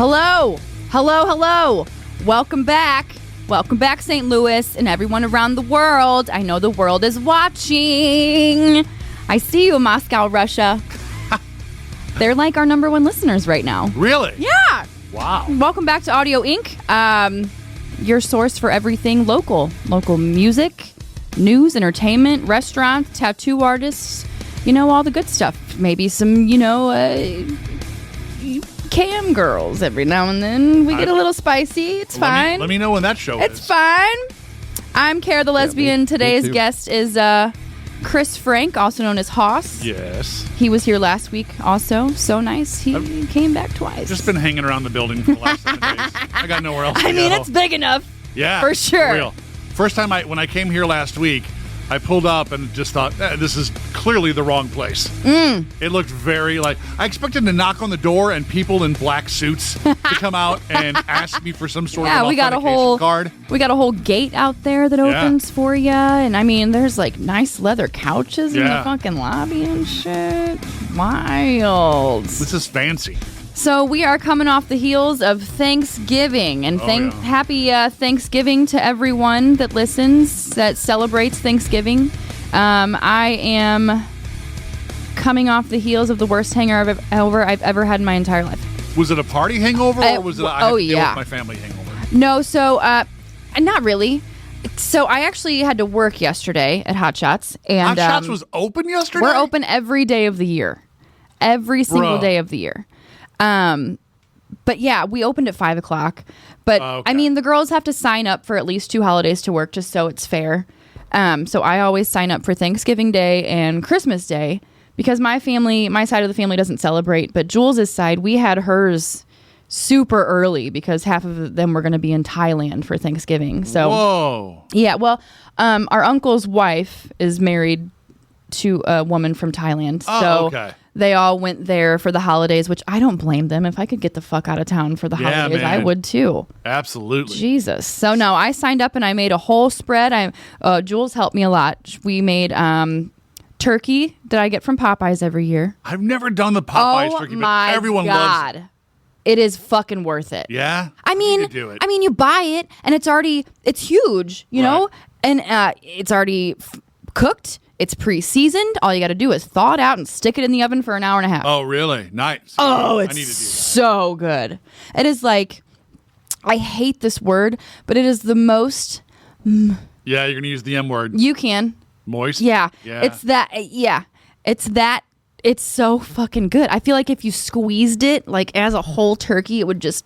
Hello, hello, hello. Welcome back. Welcome back, St. Louis and everyone around the world. I know the world is watching. I see you, Moscow, Russia. They're like our number one listeners right now. Really? Yeah. Wow. Welcome back to Audio Inc., your source for everything local. Local music, news, entertainment, restaurants, tattoo artists, all the good stuff. Maybe some, cam girls every now and then. We get a little spicy. It's fine. Let me know when that show is. It's fine. I'm Kara the Lesbian. Today's guest is Chris Frank, also known as Hoss. Yes. He was here last week also. So nice. He came back twice. Just been hanging around the building for the last 7 days. I got nowhere else to go. It's big enough. Yeah. For sure. Real. First time when I came here last week, I pulled up and just thought, this is clearly the wrong place. It looked very I expected to knock on the door and people in black suits to come out and ask me for some sort of authentication card. We got a whole gate out there that opens for you. And there's nice leather couches in the fucking lobby and shit. Wild. This is fancy. So we are coming off the heels of Thanksgiving, and happy Thanksgiving to everyone that listens, that celebrates Thanksgiving. I am coming off the heels of the worst hangover I've ever had in my entire life. Was it a party hangover, or was it I have to deal with my family hangover? No, so not really. So I actually had to work yesterday at Hot Shots. And, Hot Shots was open yesterday? We're open every day of the year. Every single day of the year. But yeah, we opened at 5:00. But the girls have to sign up for at least 2 holidays to work just so it's fair. So I always sign up for Thanksgiving Day and Christmas Day because my side of the family doesn't celebrate. But Jules' side, we had hers super early because half of them were going to be in Thailand for Thanksgiving. So, whoa. Yeah, well, our uncle's wife is married to a woman from Thailand. So they all went there for the holidays, which I don't blame them. If I could get the fuck out of town for the holidays, I would too. Absolutely. Jesus. So no, I signed up and I made a whole spread. Jules helped me a lot. We made turkey that I get from Popeyes every year. I've never done the Popeyes turkey, but everyone loves it. It is fucking worth it. Yeah? You do it. You buy it and it's huge, you know? And it's already cooked. It's pre-seasoned. All you got to do is thaw it out and stick it in the oven for an hour and a half. Oh, really? Nice. Oh, it's I need to do that. So good. It is I hate this word, but it is the most... Yeah, you're going to use the M word. You can. Moist? Yeah. It's that... Yeah. It's so fucking good. I feel like if you squeezed it, as a whole turkey, it would just...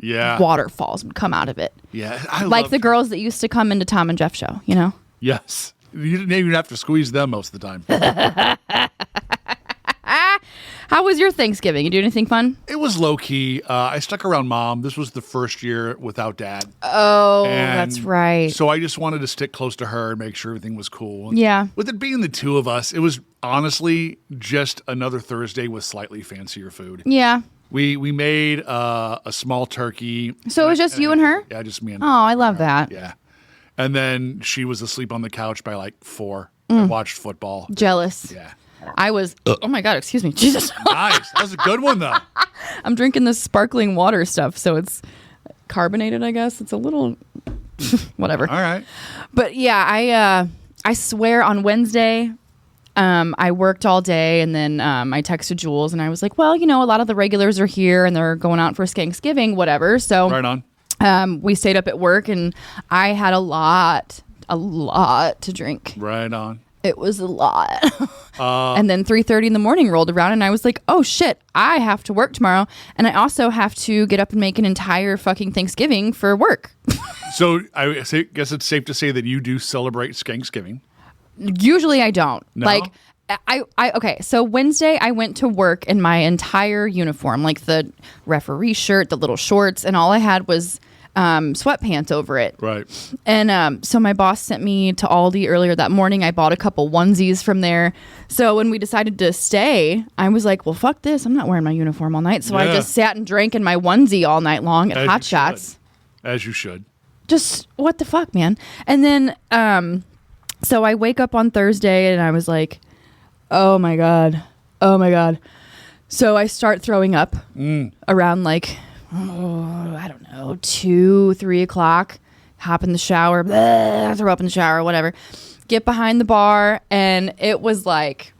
Yeah. Waterfalls would come out of it. Yeah. Like the girls that used to come into Thom and Jeff show, you know? Yes. You didn't even have to squeeze them most of the time. How was your Thanksgiving? You do anything fun? It was low-key. I stuck around Mom. This was the first year without Dad. Oh, that's right. So I just wanted to stick close to her and make sure everything was cool. And yeah. with it being the two of us, it was honestly just another Thursday with slightly fancier food. Yeah. We made a small turkey. So it was just you and her? Yeah, just me and her. Oh, I love that. Yeah. And then she was asleep on the couch by 4. I watched football. Jealous. Yeah. I was, oh my God, excuse me. Jesus. Nice. That was a good one, though. I'm drinking this sparkling water stuff, so it's carbonated, I guess. It's a little, whatever. All right. But yeah, I swear on Wednesday, I worked all day, and then I texted Jules, and I was like, well, a lot of the regulars are here, and they're going out for Thanksgiving, whatever. So right on. We stayed up at work, and I had a lot to drink. Right on. It was a lot. And then 3:30 in the morning rolled around, and I was like, oh shit, I have to work tomorrow, and I also have to get up and make an entire fucking Thanksgiving for work. So I guess it's safe to say that you do celebrate Thanksgiving. Usually I don't. No? Okay, so Wednesday I went to work in my entire uniform, the referee shirt, the little shorts, and all I had was sweatpants over it. Right. And so my boss sent me to Aldi earlier that morning. I bought a couple onesies from there. So when we decided to stay, I was like, well, fuck this. I'm not wearing my uniform all night. So I just sat and drank in my onesie all night long at Hot Shots. As you should. Just what the fuck, man. And then so I wake up on Thursday and I was like, oh my God. So I start throwing up around I don't know, 2, 3 o'clock. Hop in the shower, throw up in the shower, whatever. Get behind the bar, and it was like,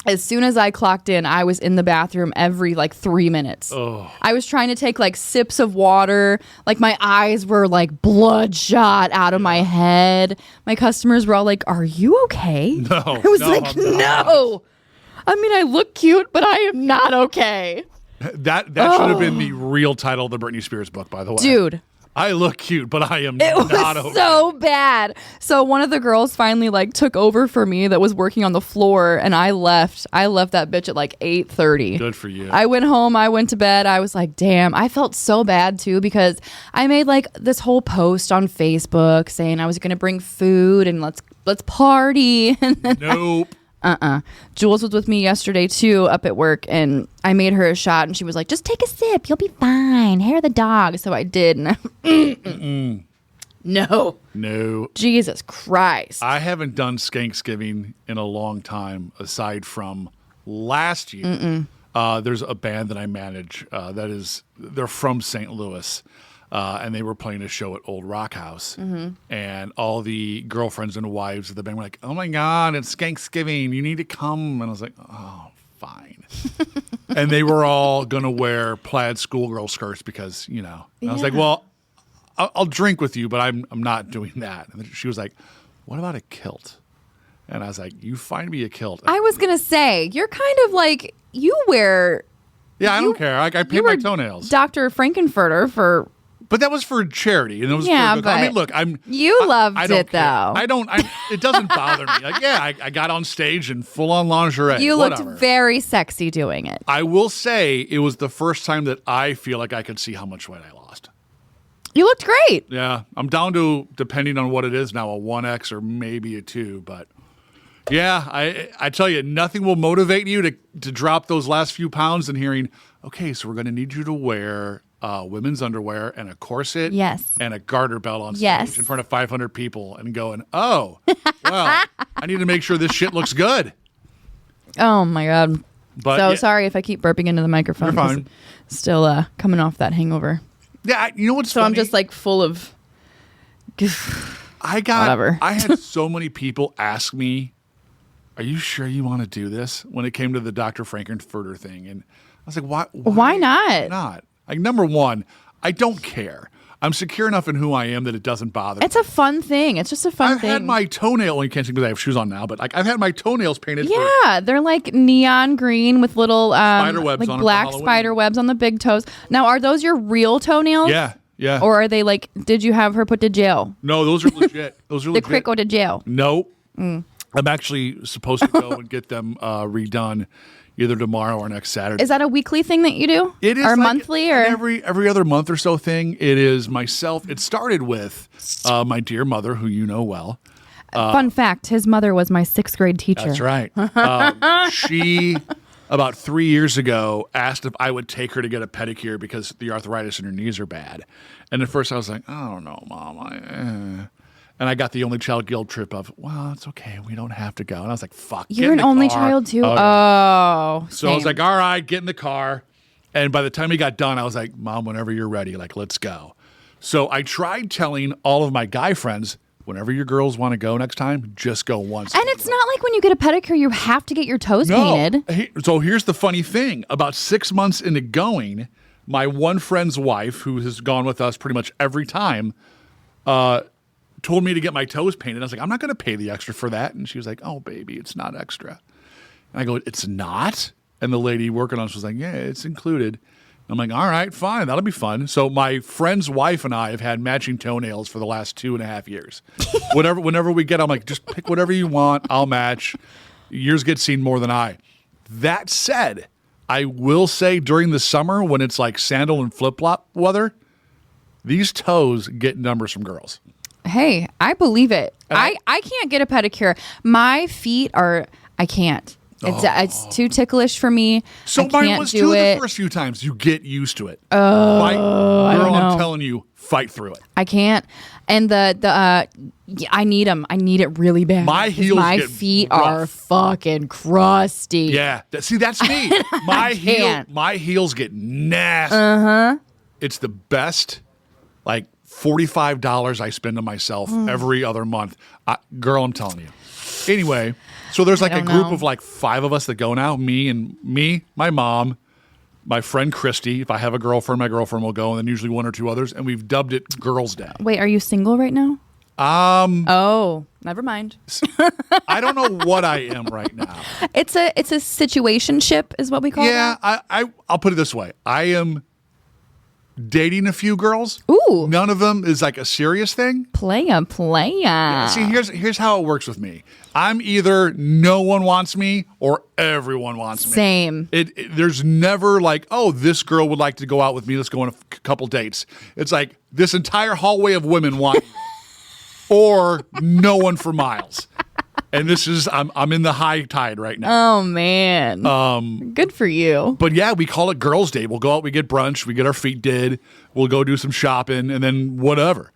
as soon as I clocked in, I was in the bathroom every 3 minutes. Oh. I was trying to take sips of water. My eyes were bloodshot out of my head. My customers were all like, "Are you okay?" No. I was no. I mean, I look cute, but I am not okay. That should have been the real title of the Britney Spears book, by the way. Dude. I look cute, but I am It not was okay. so bad. So one of the girls finally took over for me that was working on the floor, and I left. I left that bitch at 8:30. Good for you. I went home. I went to bed. I was like, damn. I felt so bad too because I made this whole post on Facebook saying I was going to bring food and let's party. And then Nope. Jules was with me yesterday too up at work, and I made her a shot, and she was like, just take a sip, you'll be fine, hair of the dog. So I did, and no, Jesus Christ, I haven't done Skanksgiving in a long time aside from last year. There's a band that I manage they're from St. Louis. And they were playing a show at Old Rock House. And all the girlfriends and wives of the band were like, "Oh my God, it's Skanksgiving. You need to come." And I was like, "Oh, fine." And they were all going to wear plaid schoolgirl skirts because, And I was like, "Well, I'll drink with you, but I'm not doing that." And she was like, "What about a kilt?" And I was like, "You find me a kilt." I was going to say, you're kind of you wear... Yeah, I don't care. I paint my toenails. Dr. Frankenfurter for... But that was for charity, and it was but I mean, look, you loved I don't it care. though. It doesn't bother me. I got on stage in full on lingerie. You whatever. looked very sexy doing it. I will say it was the first time that I feel like I could see how much weight I lost. You looked great. Yeah, I'm down to, depending on what it is now, a 1X or maybe a 2, but yeah, I tell you, nothing will motivate you to drop those last few pounds than hearing, okay, so we're going to need you to wear women's underwear and a corset, yes, and a garter belt on stage, yes, in front of 500 people, and going, "Oh, well, I need to make sure this shit looks good." Oh my God! But so sorry if I keep burping into the microphone. You're fine. Still coming off that hangover. Yeah, you know what's so funny? I'm just full of. Whatever. I had so many people ask me, "Are you sure you want to do this?" When it came to the Dr. Frankenfurter thing, and I was like, "Why not? Not." Number one, I don't care. I'm secure enough in who I am that it doesn't bother me. It's a fun thing. It's just a fun thing. I've had my toenail, well, you can't see because I have shoes on now, but I've had my toenails painted. Yeah, they're neon green with little spider webs on black spider webs on the big toes. Now, are those your real toenails? Yeah. Or are they did you have her put to jail? No, those are legit. Those are legit. The crick go to jail. Nope. I'm actually supposed to go and get them redone either tomorrow or next Saturday. Is that a weekly thing that you do? It is. Or monthly? Or every other month or so thing. It is myself. It started with my dear mother, who you know well. Fun fact, his mother was my 6th grade teacher. That's right. She, about 3 years ago, asked if I would take her to get a pedicure because the arthritis in her knees are bad. And at first I was like, "I don't know, Mom. And I got the only child guilt trip of, well, it's okay. We don't have to go. And I was like, fuck. You're an only child too? Oh. So I was like, all right, get in the car. And by the time we got done, I was like, Mom, whenever you're ready, let's go. So I tried telling all of my guy friends, whenever your girls want to go next time, just go once. And it's not like when you get a pedicure, you have to get your toes painted. So here's the funny thing. About 6 months into going, my one friend's wife, who has gone with us pretty much every time, told me to get my toes painted. I was like, I'm not going to pay the extra for that. And she was like, "Oh, baby, it's not extra." And I go, "It's not?" And the lady working on us was like, "Yeah, it's included." I'm like, "All right, fine. That'll be fun." So my friend's wife and I have had matching toenails for the last 2.5 years. Whenever we get, I'm like, "Just pick whatever you want. I'll match." Yours get seen more than I. That said, I will say during the summer when it's sandal and flip-flop weather, these toes get numbers from girls. Hey, I believe it. I can't get a pedicure. My feet are, I can't. It's too ticklish for me. So mine was too the first few times. You get used to it. Girl, I'm telling you, fight through it. I can't. And I need them. I need it really bad. My feet are fucking crusty. Yeah. See, that's me. My heels get nasty. it's the best, like $45 I spend on myself every other month. Girl, I'm telling you. Anyway, so there's like a group of like 5 of us that go now. Me, my mom, my friend Christy. If I have a girlfriend, my girlfriend will go, and then usually 1 or 2 others. And we've dubbed it Girls' Day. Wait, are you single right now? Oh, never mind. I don't know what I am right now. It's a situationship is what we call it. Yeah, I'll put it this way. I am dating a few girls. Ooh. None of them is like a serious thing. Playa. Yeah, see, here's how it works with me. I'm either no one wants me or everyone wants me. Same. There's never like, oh, this girl would like to go out with me. Let's go on a couple dates. It's like this entire hallway of women want me. Or no one for miles. And this is, I'm in the high tide right now. Oh, man. Good for you. But yeah, we call it Girls' Day. We'll go out, we get brunch, we get our feet did, we'll go do some shopping, and then whatever.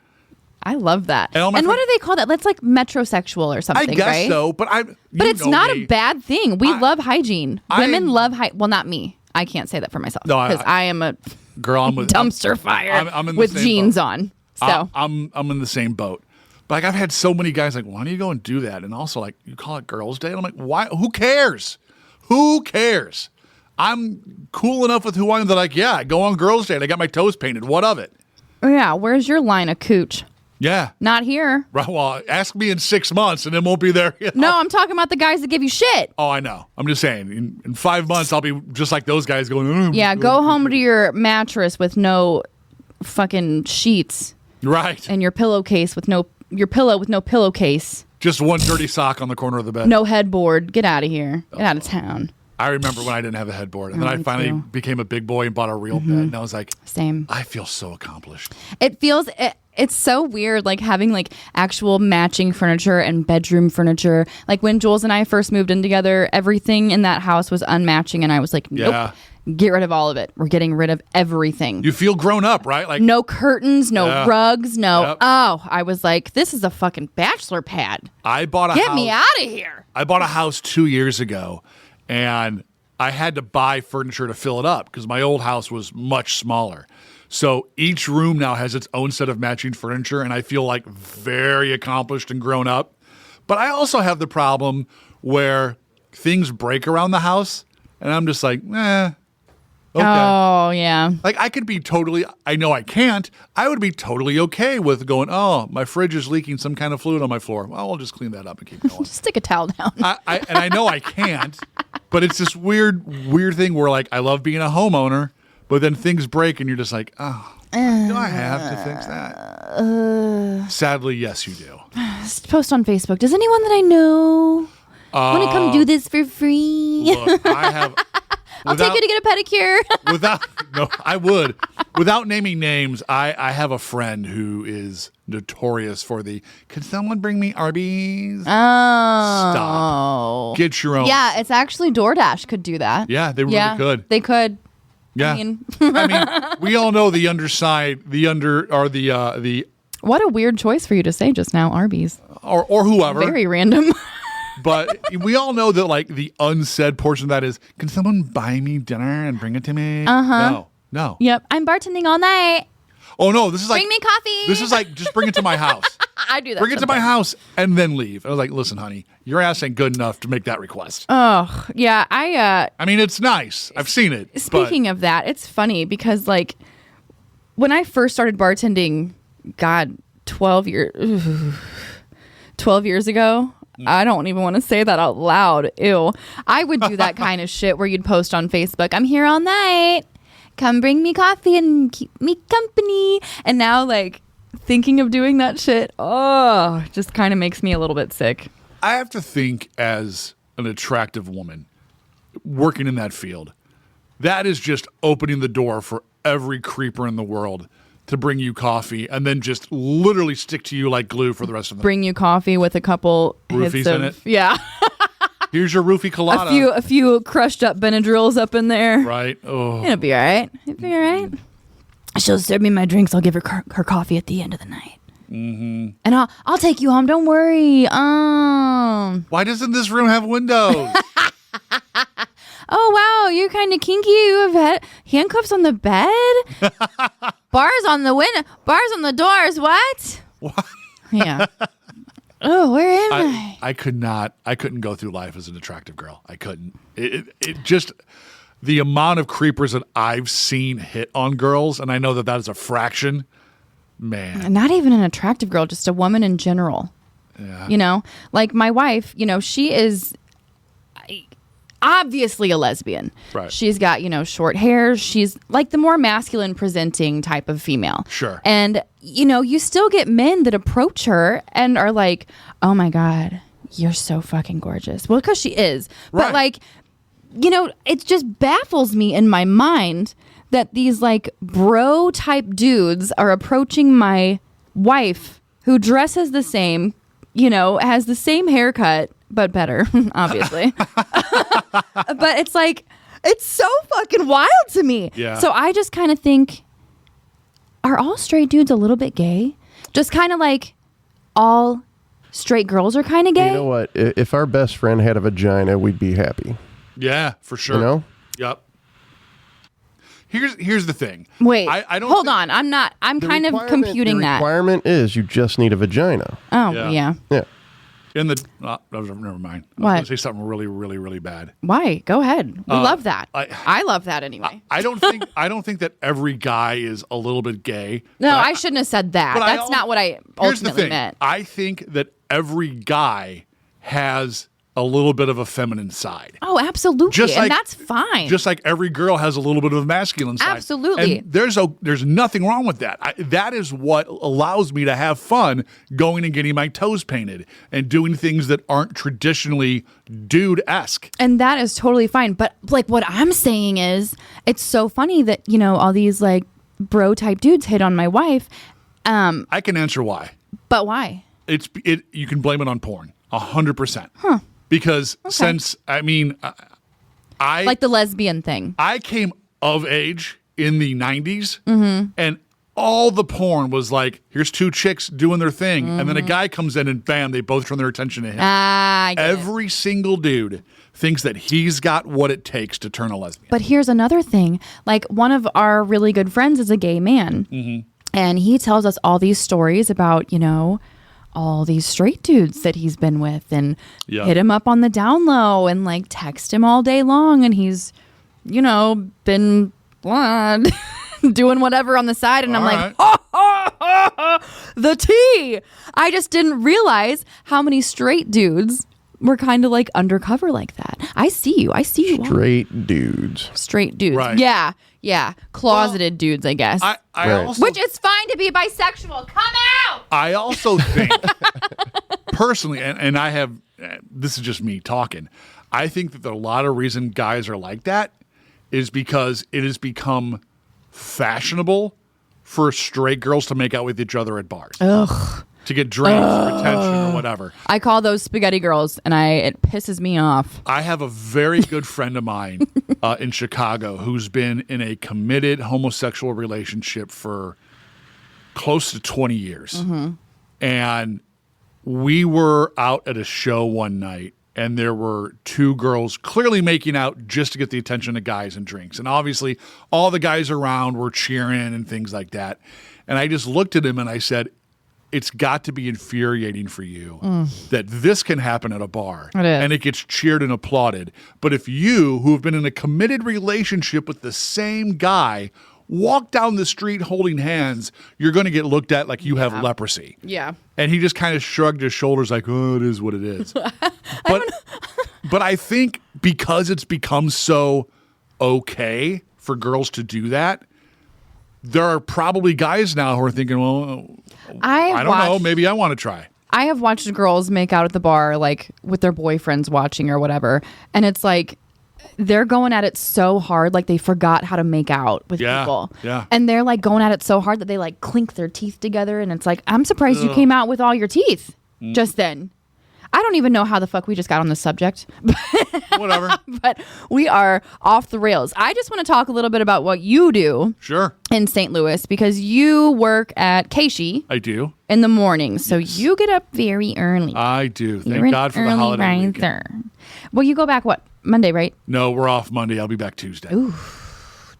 I love that. And what do they call that? That's like metrosexual or something, right? I guess so, but it's not a bad thing. We love hygiene. Women love hygiene. Well, not me. I can't say that for myself. Because I am a dumpster fire with jeans on. So I'm in the same boat. But like I've had so many guys like, why don't you go and do that? And also like, you call it Girls' Day? And I'm like, why? Who cares? Who cares? I'm cool enough with who I am that like, yeah, go on Girls' Day and I got my toes painted. What of it? Yeah, where's your line of cooch? Yeah. Not here. Right, well, ask me in 6 months and it won't be there. You know? No, I'm talking about the guys that give you shit. Oh, I know. I'm just saying, in 5 months, I'll be just like those guys going, yeah, go home to your mattress with no fucking sheets. Right. And your pillowcase with your pillow with no pillowcase. Just one dirty sock on the corner of the bed. No headboard. Get out of here. Get out of town. I remember when I didn't have a headboard. And then I finally became a big boy and bought a real bed. And I was like, same. I feel so accomplished. It's so weird, like having like actual matching furniture and bedroom furniture. Like when Jules and I first moved in together, everything in that house was unmatching. And I was like, nope. Yeah. Get rid of all of it. We're getting rid of everything. You feel grown up, right? Like no curtains, no rugs, no. Yep. Oh, I was like, this is a fucking bachelor pad. I bought a house. Get me out of here. I bought a house 2 years ago, and I had to buy furniture to fill it up because my old house was much smaller. So each room now has its own set of matching furniture, and I feel like very accomplished and grown up. But I also have the problem where things break around the house, and I'm just like, okay. Oh, yeah. Like, I could be totally, I know I can't, I would be totally okay with going, oh, my fridge is leaking some kind of fluid on my floor. Well, I'll just clean that up and keep going. Just stick a towel down. And I know I can't, but it's this weird thing where, like, I love being a homeowner, but then things break and you're just like, oh, do I have to fix that? Sadly, yes, you do. Post on Facebook. Does anyone that I know want to come do this for free? Look, I have... I'll take you to get a pedicure. I would. Without naming names, I have a friend who is notorious for can someone bring me Arby's? Oh. Stop. Get your own. Yeah, it's actually DoorDash could do that. Yeah, they really could. They could. Yeah. I mean, we all know the What a weird choice for you to say just now, Arby's. Or whoever. Very random. But we all know that, like, the unsaid portion of that is, can someone buy me dinner and bring it to me? Uh-huh. No. Yep. I'm bartending all night. Oh, no. This is like... Bring me coffee. This is like, just bring it to my house. I do that Bring it to my house and then leave. I was like, listen, honey, your ass ain't good enough to make that request. Oh, yeah. I mean, it's nice. I've seen it. Speaking of that, it's funny because, like, when I first started bartending, God, 12 years ago... I don't even want to say that out loud. Ew. I would do that kind of shit where you'd post on Facebook, I'm here all night. Come bring me coffee and keep me company. And now, like, thinking of doing that shit, just kind of makes me a little bit sick. I have to think as an attractive woman working in that field, that is just opening the door for every creeper in the world to bring you coffee and then just literally stick to you like glue for the rest of the night. Bring you coffee with a couple roofies in it. Yeah. Here's your roofie colada. A few crushed up Benadryls up in there. Right. Oh. It'll be all right. She'll serve me my drinks. I'll give her her coffee at the end of the night. Mm-hmm. And I'll take you home. Don't worry. Why doesn't this room have windows? oh, wow, you're kind of kinky. You have handcuffs on the bed? Bars on the window, bars on the doors. What? Yeah. Oh, where am I? I couldn't go through life as an attractive girl. I couldn't. It just, the amount of creepers that I've seen hit on girls, and I know that is a fraction, man. Not even an attractive girl, just a woman in general. Yeah. You know, like my wife, you know, she is obviously a lesbian. Right. She's got, you know, short hair. She's like the more masculine presenting type of female. Sure. And, you know, you still get men that approach her and are like, oh my God, you're so fucking gorgeous. Well, because she is. Right. But like, you know, it just baffles me in my mind that these like bro type dudes are approaching my wife who dresses the same, you know, has the same haircut, but better, obviously. But it's like, it's so fucking wild to me. Yeah. So I just kind of think, are all straight dudes a little bit gay? Just kind of like all straight girls are kind of gay? You know what? If our best friend had a vagina, we'd be happy. Yeah, for sure. You know? Yep. Here's the thing. Wait, I don't hold on. I'm kind of computing that. The requirement is you just need a vagina. Oh, Yeah. yeah. Never mind. I was What? going to say something really, really, really bad. Why? Go ahead. We love that. I love that anyway. I don't think that every guy is a little bit gay. No, I shouldn't have said that. That's not what I Here's the ultimately thing. meant. I think that every guy has a little bit of a feminine side. Oh, absolutely. And that's fine. Just like every girl has a little bit of a masculine side. Absolutely. And there's nothing wrong with that. That is what allows me to have fun going and getting my toes painted and doing things that aren't traditionally dude-esque. And that is totally fine. But like what I'm saying is, it's so funny that, you know, all these like bro type dudes hit on my wife. I can answer why. But why? You can blame it on porn. 100%. Huh. Because since, I mean, I... Like the lesbian thing. I came of age in the 90s, Mm-hmm. and all the porn was like, here's two chicks doing their thing, and then a Mm-hmm. guy comes in and bam, they both turn their attention to him. I get it. Every single dude thinks that he's got what it takes to turn a lesbian. But here's another thing. Like one of our really good friends is a gay man. Mm-hmm. And he tells us all these stories about, you know, all these straight dudes that he's been with and hit him up on the down low and like text him all day long. And he's, you know, been doing whatever on the side. And I'm like, the tea. I just didn't realize how many straight dudes were kind of like undercover like that. I see you. Straight dudes. Straight dudes. Right. Yeah. Closeted dudes, I guess. I Right. also, Which is fine to be bisexual. Come out! I also think, personally, and I have, this is just me talking, I think that a lot of reason guys are like that is because it has become fashionable for straight girls to make out with each other at bars. Ugh. To get drinks or attention or whatever. I call those spaghetti girls, and it pisses me off. I have a very good friend of mine in Chicago who's been in a committed homosexual relationship for close to 20 years. Mm-hmm. And we were out at a show one night, and there were two girls clearly making out just to get the attention of guys and drinks. And obviously, all the guys around were cheering and things like that. And I just looked at him and I said, it's got to be infuriating for you that this can happen at a bar It is. and it gets cheered and applauded. But if you, who have been in a committed relationship with the same guy, walk down the street holding hands, you're going to get looked at like you have leprosy. Yeah. And he just kind of shrugged his shoulders like, oh, it is what it is. But I think because it's become so okay for girls to do that, there are probably guys now who are thinking, well, I don't know, maybe I want to try. I have watched girls make out at the bar, like with their boyfriends watching or whatever. And it's like, they're going at it so hard, like they forgot how to make out with people. Yeah. And they're like going at it so hard that they like clink their teeth together. And it's like, I'm surprised you came out with all your teeth just then. I don't even know how the fuck we just got on this subject. Whatever. But we are off the rails. I just want to talk a little bit about what you do Sure. in St. Louis, because you work at Keishi I do. in the morning. So you get up very early. I do. You're Thank God for the an holiday early weekend. riser. Well, you go back, what, Monday, right? No, we're off Monday. I'll be back Tuesday. Ooh,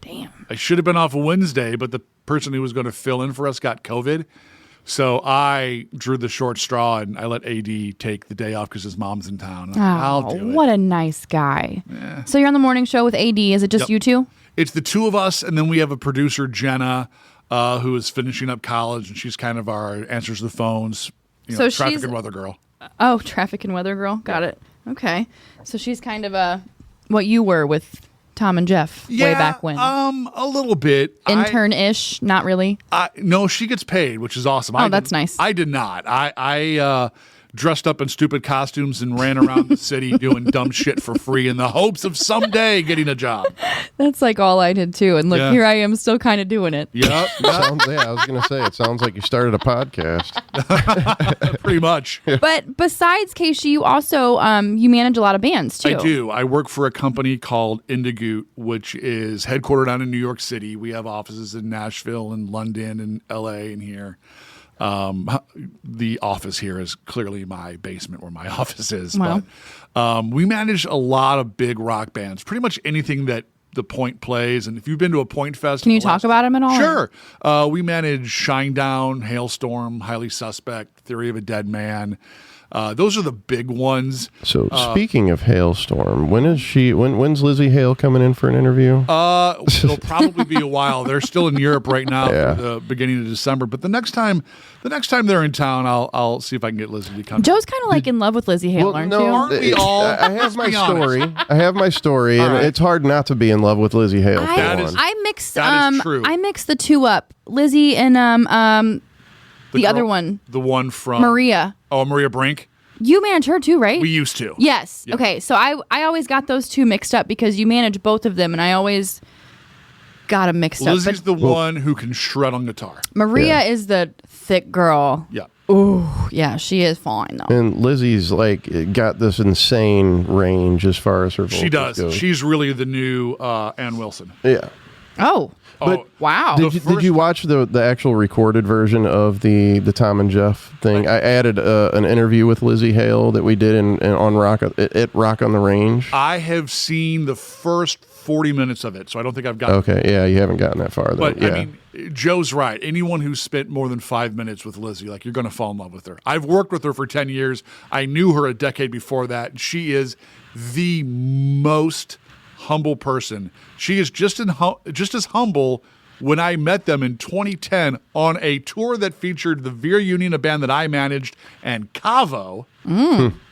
damn. I should have been off Wednesday, but the person who was going to fill in for us got COVID. So I drew the short straw and I let AD take the day off because his mom's in town. I'll do it. What a nice guy. Yeah. So you're on the morning show with AD. Is it just you two? It's the two of us, and then we have a producer, Jenna, who is finishing up college, and she's kind of our answers the phones, traffic and weather girl. Oh, traffic and weather girl. Got it. Okay. So she's kind of what you were with Thom and Jeff way back when. A little bit. Intern-ish, not really. No, she gets paid, which is awesome. Oh, that's nice. I did not. I dressed up in stupid costumes and ran around the city doing dumb shit for free in the hopes of someday getting a job. That's like all I did too. And look, here I am still kind of doing it. Yep. I was going to say, it sounds like you started a podcast. Pretty much. But besides Casey, you also you manage a lot of bands too. I do. I work for a company called Goot, which is headquartered down in New York City. We have offices in Nashville and London and LA and here. The office here is clearly my basement where my office is. Wow. But we manage a lot of big rock bands, pretty much anything that the Point plays. And if you've been to a Point Fest, can you talk about them at all? Sure. We manage Shinedown, Hailstorm, Highly Suspect, Theory of a Dead Man. Those are the big ones. So speaking of Hailstorm, when's Lizzie Hale coming in for an interview? It'll probably be a while. They're still in Europe right now for the beginning of December. But the next time they're in town, I'll see if I can get Lizzie to come. Joe's kind of like in love with Lizzie Hale, aren't you? Aren't we all? I have my story. And it's hard not to be in love with Lizzie Hale. That is true. I mixed the two up. Lizzie and the other one. The one from Maria. Oh, Maria Brink. You manage her too, right? We used to. Yes. Yep. Okay. So I always got those two mixed up because you manage both of them, and I always got them mixed up. Lizzie's the one who can shred on guitar. Maria is the thick girl. Yeah. Ooh, yeah, she is fine though. And Lizzie's got this insane range as far as her vocals She does. go. She's really the new Ann Wilson. Yeah. Oh. But wow. Did you watch the actual recorded version of the Thom and Jeff thing? I added an interview with Lizzie Hale that we did on Rock at Rock on the Range. I have seen the first 40 minutes of it, so I don't think I've gotten. Okay, yeah, you haven't gotten that far. But yeah. I mean, Joe's right. Anyone who's spent more than 5 minutes with Lizzie, you're going to fall in love with her. I've worked with her for 10 years. I knew her a decade before that. And she is the most humble person. She is just as humble. When I met them in 2010 on a tour that featured the Veer Union, a band that I managed, and Cavo,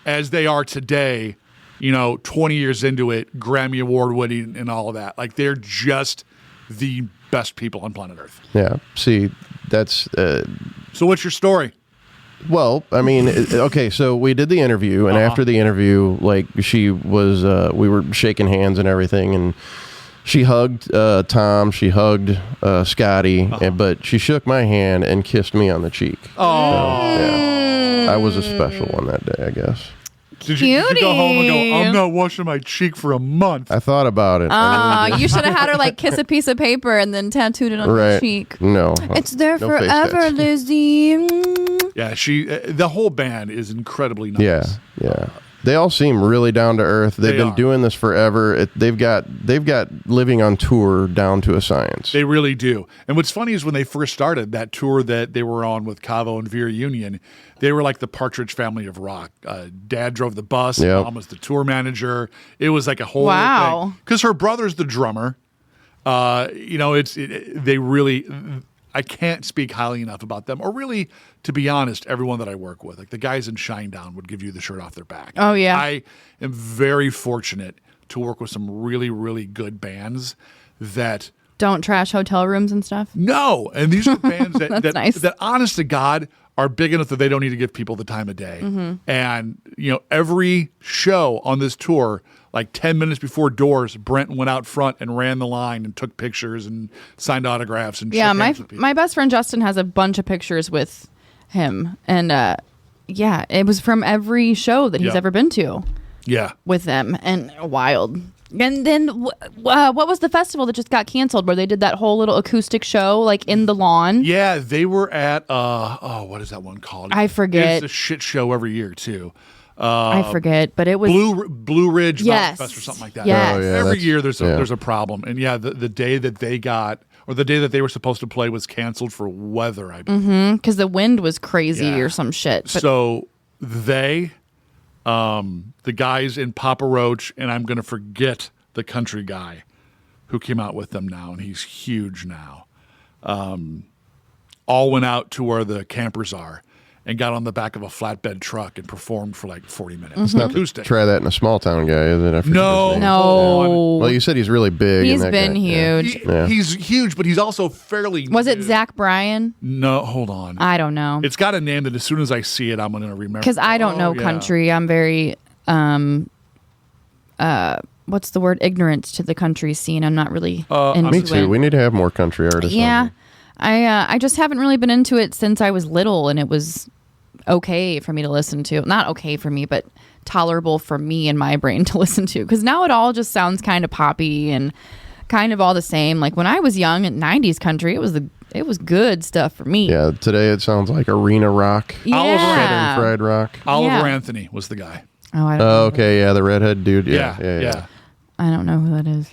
as they are today, 20 years into it, Grammy Award winning and all of that. Like, they're just the best people on planet Earth. Yeah. See, that's... So what's your story? Well, I mean, okay, so we did the interview, and after the interview, she was, we were shaking hands and everything, and she hugged Tom, she hugged Scotty, but she shook my hand and kissed me on the cheek. Oh. Yeah. I was a special one that day, I guess. Did you go home and go, I'm not washing my cheek for a month? I thought about it. You should have had her kiss a piece of paper and then tattooed it on her cheek. No. It's there forever, Lizzie. Yeah, the whole band is incredibly nice. Yeah. They all seem really down to earth. They've been doing this forever. They've got living on tour down to a science. They really do. And what's funny is when they first started that tour that they were on with Cavo and Veer Union, they were like the Partridge Family of rock. Dad drove the bus. Mom was the tour manager. It was like a whole thing. Because her brother's the drummer. They really. I can't speak highly enough about them. Or really, to be honest, everyone that I work with, like the guys in Shinedown would give you the shirt off their back. Oh, yeah. I am very fortunate to work with some really, really good bands that don't trash hotel rooms and stuff. No. And these are bands that, nice. that honest to God, are big enough that they don't need to give people the time of day. Mm-hmm. And, every show on this tour, 10 minutes before doors, Brent went out front and ran the line and took pictures and signed autographs and shook hands with people. My best friend Justin has a bunch of pictures with him, and it was from every show that he's ever been to. Yeah, with them, and wild. And then what was the festival that just got canceled where they did that whole little acoustic show in the lawn? Yeah, they were at what is that one called? I forget. It's a shit show every year too. I forget, but it was Blue Ridge yes. Mountain Fest or something like that. Yes. Oh, yeah, Every year there's a problem. And the day that they got, or the day that they were supposed to play was canceled for weather, I believe. Because the wind was crazy or some shit. But so the guys in Papa Roach, and I'm going to forget the country guy who came out with them now, and he's huge now, all went out to where the campers are and got on the back of a flatbed truck and performed for like 40 minutes. Acoustic. Try that in a small town guy, is it? I forget No. his name. no. Well, you said he's really big. He's and that been guy- huge. Yeah. He's huge, but he's also fairly Was it new. Zach Bryan? No, hold on. I don't know. It's got a name that as soon as I see it, I'm going to remember. Because I don't know yeah. country. I'm very, what's the word? Ignorant to the country scene. I'm not really into Me too. it. We need to have more country artists. Yeah. on I just haven't really been into it since I was little, and it was okay for me to listen to. Not okay for me, but tolerable for me and my brain to listen to. Because now it all just sounds kind of poppy and kind of all the same. Like when I was young at 90s country, it was good stuff for me. Yeah, today it sounds like arena rock. Yeah. Southern fried rock. Oliver Yeah. Anthony was the guy. Oh, I don't Oh, know. okay, yeah, the redhead dude. Yeah. I don't know who that is.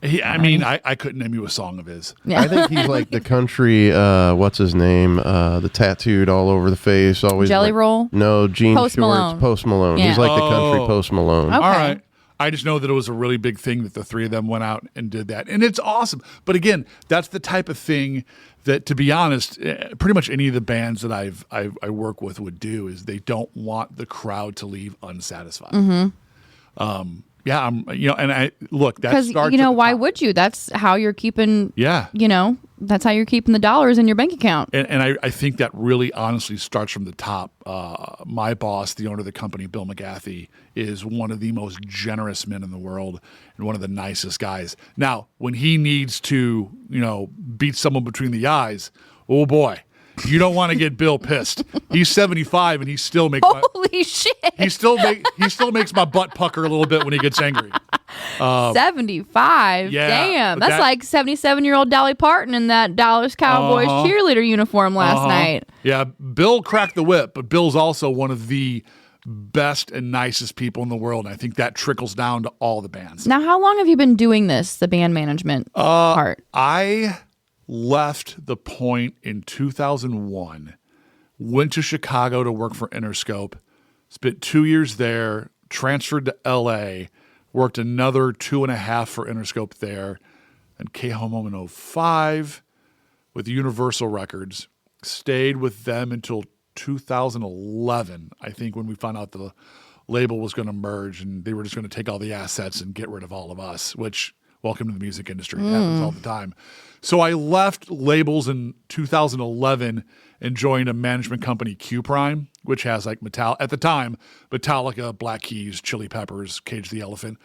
I couldn't name you a song of his. Yeah. I think he's like the country. What's his name? The tattooed all over the face. Always Jelly Roll? No, jean Post shorts. Malone. Post Malone. Yeah. He's like the country Oh. Post Malone. Okay. All right. I just know that it was a really big thing that the three of them went out and did that. And it's awesome. But again, that's the type of thing that, to be honest, pretty much any of the bands that I work with would do is they don't want the crowd to leave unsatisfied. Yeah, and I look, that Because, starts at the why top. would you? That's how you're keeping, Yeah. that's how you're keeping the dollars in your bank account. And I think that really honestly starts from the top. My boss, the owner of the company, Bill McGathy, is one of the most generous men in the world and one of the nicest guys. Now, when he needs to, beat someone between the eyes, oh boy, you don't want to get Bill pissed. He's 75 and he still makes Holy shit. he still makes my butt pucker a little bit when he gets angry. 75? yeah, Damn. but That's that- like 77-year-old Dolly Parton in that Dallas Cowboys cheerleader uniform last night. Yeah, Bill cracked the whip, but Bill's also one of the best and nicest people in the world. And I think that trickles down to all the bands. Now, how long have you been doing this, the band management part? I left the Point in 2001, went to Chicago to work for Interscope, spent 2 years there, transferred to LA, worked another 2.5 for Interscope there, and came home in 2005 with Universal Records. Stayed with them until 2011, I think, when we found out the label was going to merge and they were just going to take all the assets and get rid of all of us, which, welcome to the music industry. It happens all the time. So I left labels in 2011 and joined a management company, Q Prime, which has like at the time, Metallica, Black Keys, Chili Peppers, Cage the Elephant,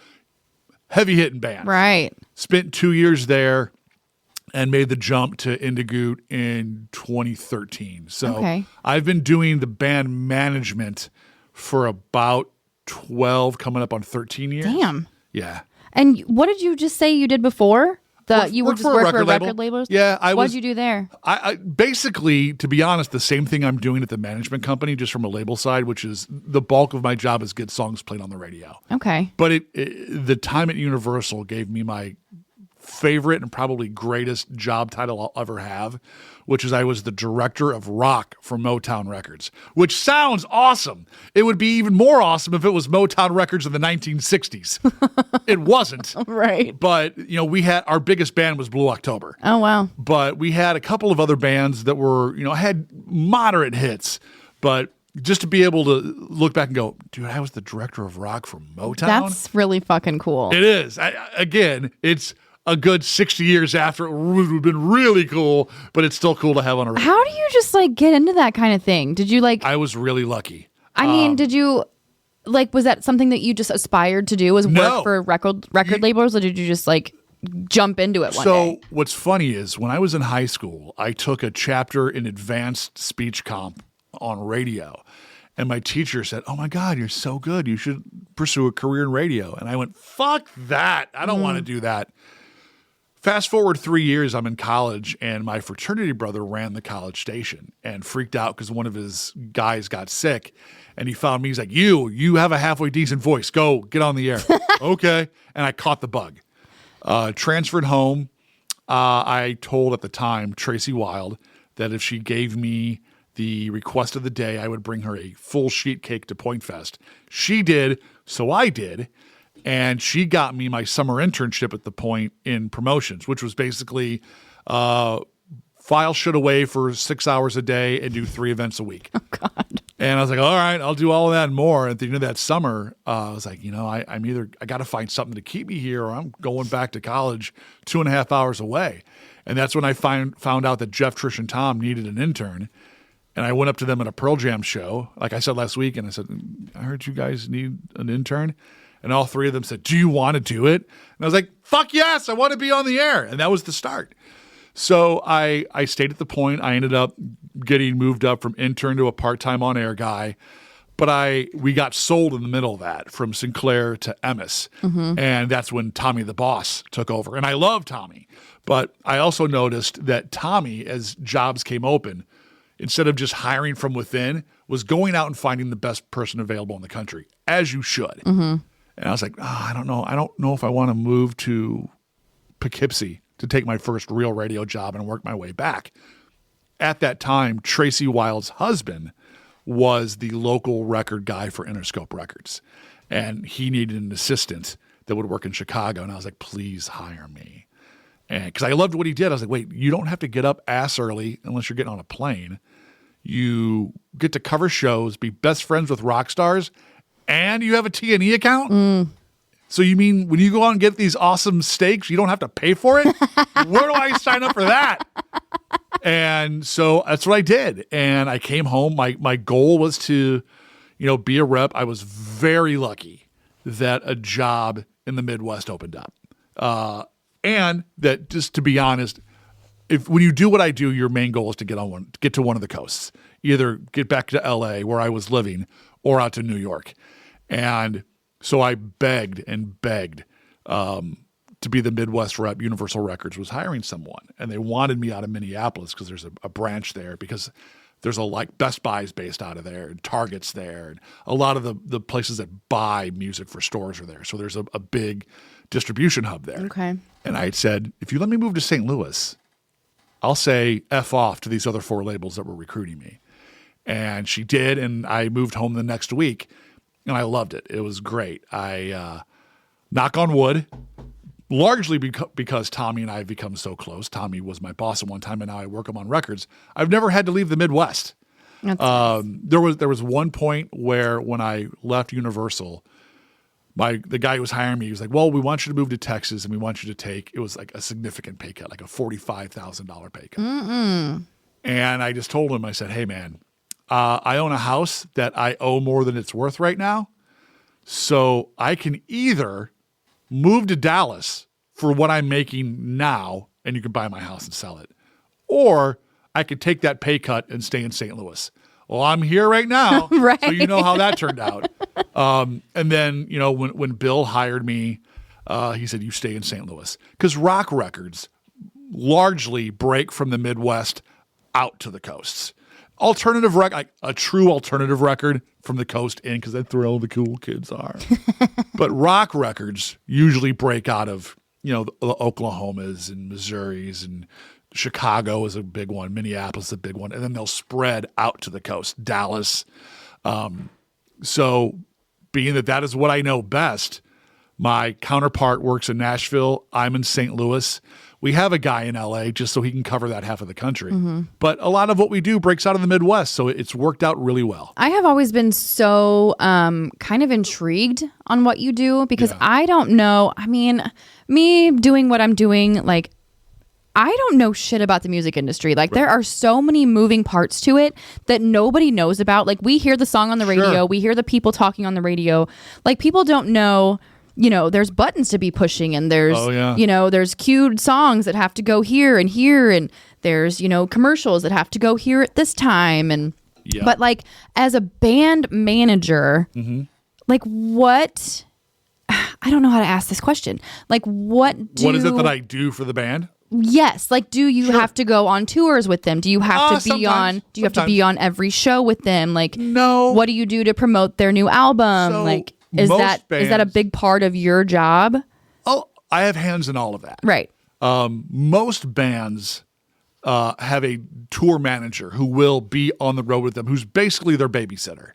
heavy hitting band. Right. Spent 2 years there and made the jump to Goot in 2013. So Okay. I've been doing the band management for about 12, coming up on 13 years. Damn. Yeah. And what did you just say you did before? You were Worked just for a working for record record label. labels? Yeah, What did you do there? I basically, to be honest, the same thing I'm doing at the management company, just from a label side, which is the bulk of my job is get songs played on the radio. Okay. But the time at Universal gave me my favorite and probably greatest job title I'll ever have, which is I was the director of rock for Motown Records, which sounds awesome. It would be even more awesome if it was Motown Records in the 1960s. It wasn't. Right. But, we had our biggest band was Blue October. Oh, wow. But we had a couple of other bands that were, had moderate hits, but just to be able to look back and go, dude, I was the director of rock for Motown. That's really fucking cool. It is. Again, it's a good 60 years after. It would have been really cool, but it's still cool to have on a record. How do you just get into that kind of thing? Did you I was really lucky. I mean, did you was that something that you just aspired to do, was No. work for record labels, or did you just jump into it one day? So what's funny is when I was in high school, I took a chapter in advanced speech comp on radio. And my teacher said, "Oh my God, you're so good. You should pursue a career in radio." And I went, "Fuck that. I don't want to do that." Fast forward 3 years, I'm in college, and my fraternity brother ran the college station and freaked out because one of his guys got sick, and he found me. He's like, you have a halfway decent voice. Go, get on the air. Okay. And I caught the bug. Transferred home. I told at the time Tracy Wild that if she gave me the request of the day, I would bring her a full sheet cake to Point Fest. She did, so I did. And she got me my summer internship at the Point in promotions, which was basically file shit away for 6 hours a day and do 3 events a week. Oh, God. And I was like, all right, I'll do all of that and more. At the end of that summer, I was like, I'm either I got to find something to keep me here, or I'm going back to college 2.5 hours away. And that's when I found out that Jeff, Trish, and Thom needed an intern. And I went up to them at a Pearl Jam show, like I said last week, and I said, I heard you guys need an intern. And all 3 of them said, do you want to do it? And I was like, fuck yes, I want to be on the air. And that was the start. So I stayed at the Point. I ended up getting moved up from intern to a part-time on-air guy. But we got sold in the middle of that from Sinclair to Emmis. Mm-hmm. And that's when Tommy the Boss took over. And I love Tommy. But I also noticed that Tommy, as jobs came open, instead of just hiring from within, was going out and finding the best person available in the country, as you should. Mm-hmm. And I was like, I don't know. I don't know if I want to move to Poughkeepsie to take my first real radio job and work my way back. At that time, Tracy Wild's husband was the local record guy for Interscope Records. And he needed an assistant that would work in Chicago. And I was like, please hire me. And because I loved what he did. I was like, wait, you don't have to get up ass early unless you're getting on a plane. You get to cover shows, be best friends with rock stars, and you have a T&E account? Mm. So you mean when you go out and get these awesome steaks, you don't have to pay for it? Where do I sign up for that? And so that's what I did. And I came home. My goal was to, be a rep. I was very lucky that a job in the Midwest opened up. And that, just to be honest, when you do what I do, your main goal is to get to one of the coasts. Either get back to LA where I was living or out to New York. And so I begged to be the Midwest rep. Universal Records was hiring someone, and they wanted me out of Minneapolis because there's a branch there, because there's Best Buy's based out of there, and Target's there, and a lot of the places that buy music for stores are there. So there's a big distribution hub there. Okay. And I had said, if you let me move to St. Louis, I'll say F off to these other 4 labels that were recruiting me. And she did, and I moved home the next week. And I loved it. It was great. I knock on wood, largely because Tommy and I have become so close. Tommy was my boss at one time, and now I work him on records. I've never had to leave the Midwest. That's nice. There was one point where when I left Universal, the guy who was hiring me, he was like, well, we want you to move to Texas, and we want you to take, it was like a significant pay cut, like a $45,000 pay cut. Mm-mm. And I just told him, I said, hey, man, I own a house that I owe more than it's worth right now. So I can either move to Dallas for what I'm making now, and you can buy my house and sell it, or I could take that pay cut and stay in St. Louis. Well, I'm here right now, right. So you know how that turned out. And then, when Bill hired me, he said, you stay in St. Louis. Because rock records largely break from the Midwest out to the coasts. Alternative record, a true alternative record from the coast in, because that's where all the cool kids are. But rock records usually break out of, the Oklahomas and Missouris, and Chicago is a big one, Minneapolis is a big one, and then they'll spread out to the coast, Dallas. So being that is what I know best, my counterpart works in Nashville, I'm in St. Louis. We have a guy in LA just so he can cover that half of the country. Mm-hmm. But a lot of what we do breaks out of the Midwest, so it's worked out really well. I have always been so kind of intrigued on what you do, because I don't know. I mean, me doing what I'm doing, like, I don't know shit about the music industry. Like, there are so many moving parts to it that nobody knows about. Like, we hear the song on the radio. We hear the people talking on the radio. Like, people don't know... there's buttons to be pushing, and there's, there's cued songs that have to go here, and there's, commercials that have to go here at this time. And, but like, as a band manager, mm-hmm. like, what I don't know how to ask this question. Like, what is it that I do for the band? Yes. Like, do you have to go on tours with them? Do you have to be have to be on every show with them? Like, no. What do you do to promote their new album? So like, is that a big part of your job? Oh, I have hands in all of that. Right. Most bands have a tour manager who will be on the road with them, who's basically their babysitter.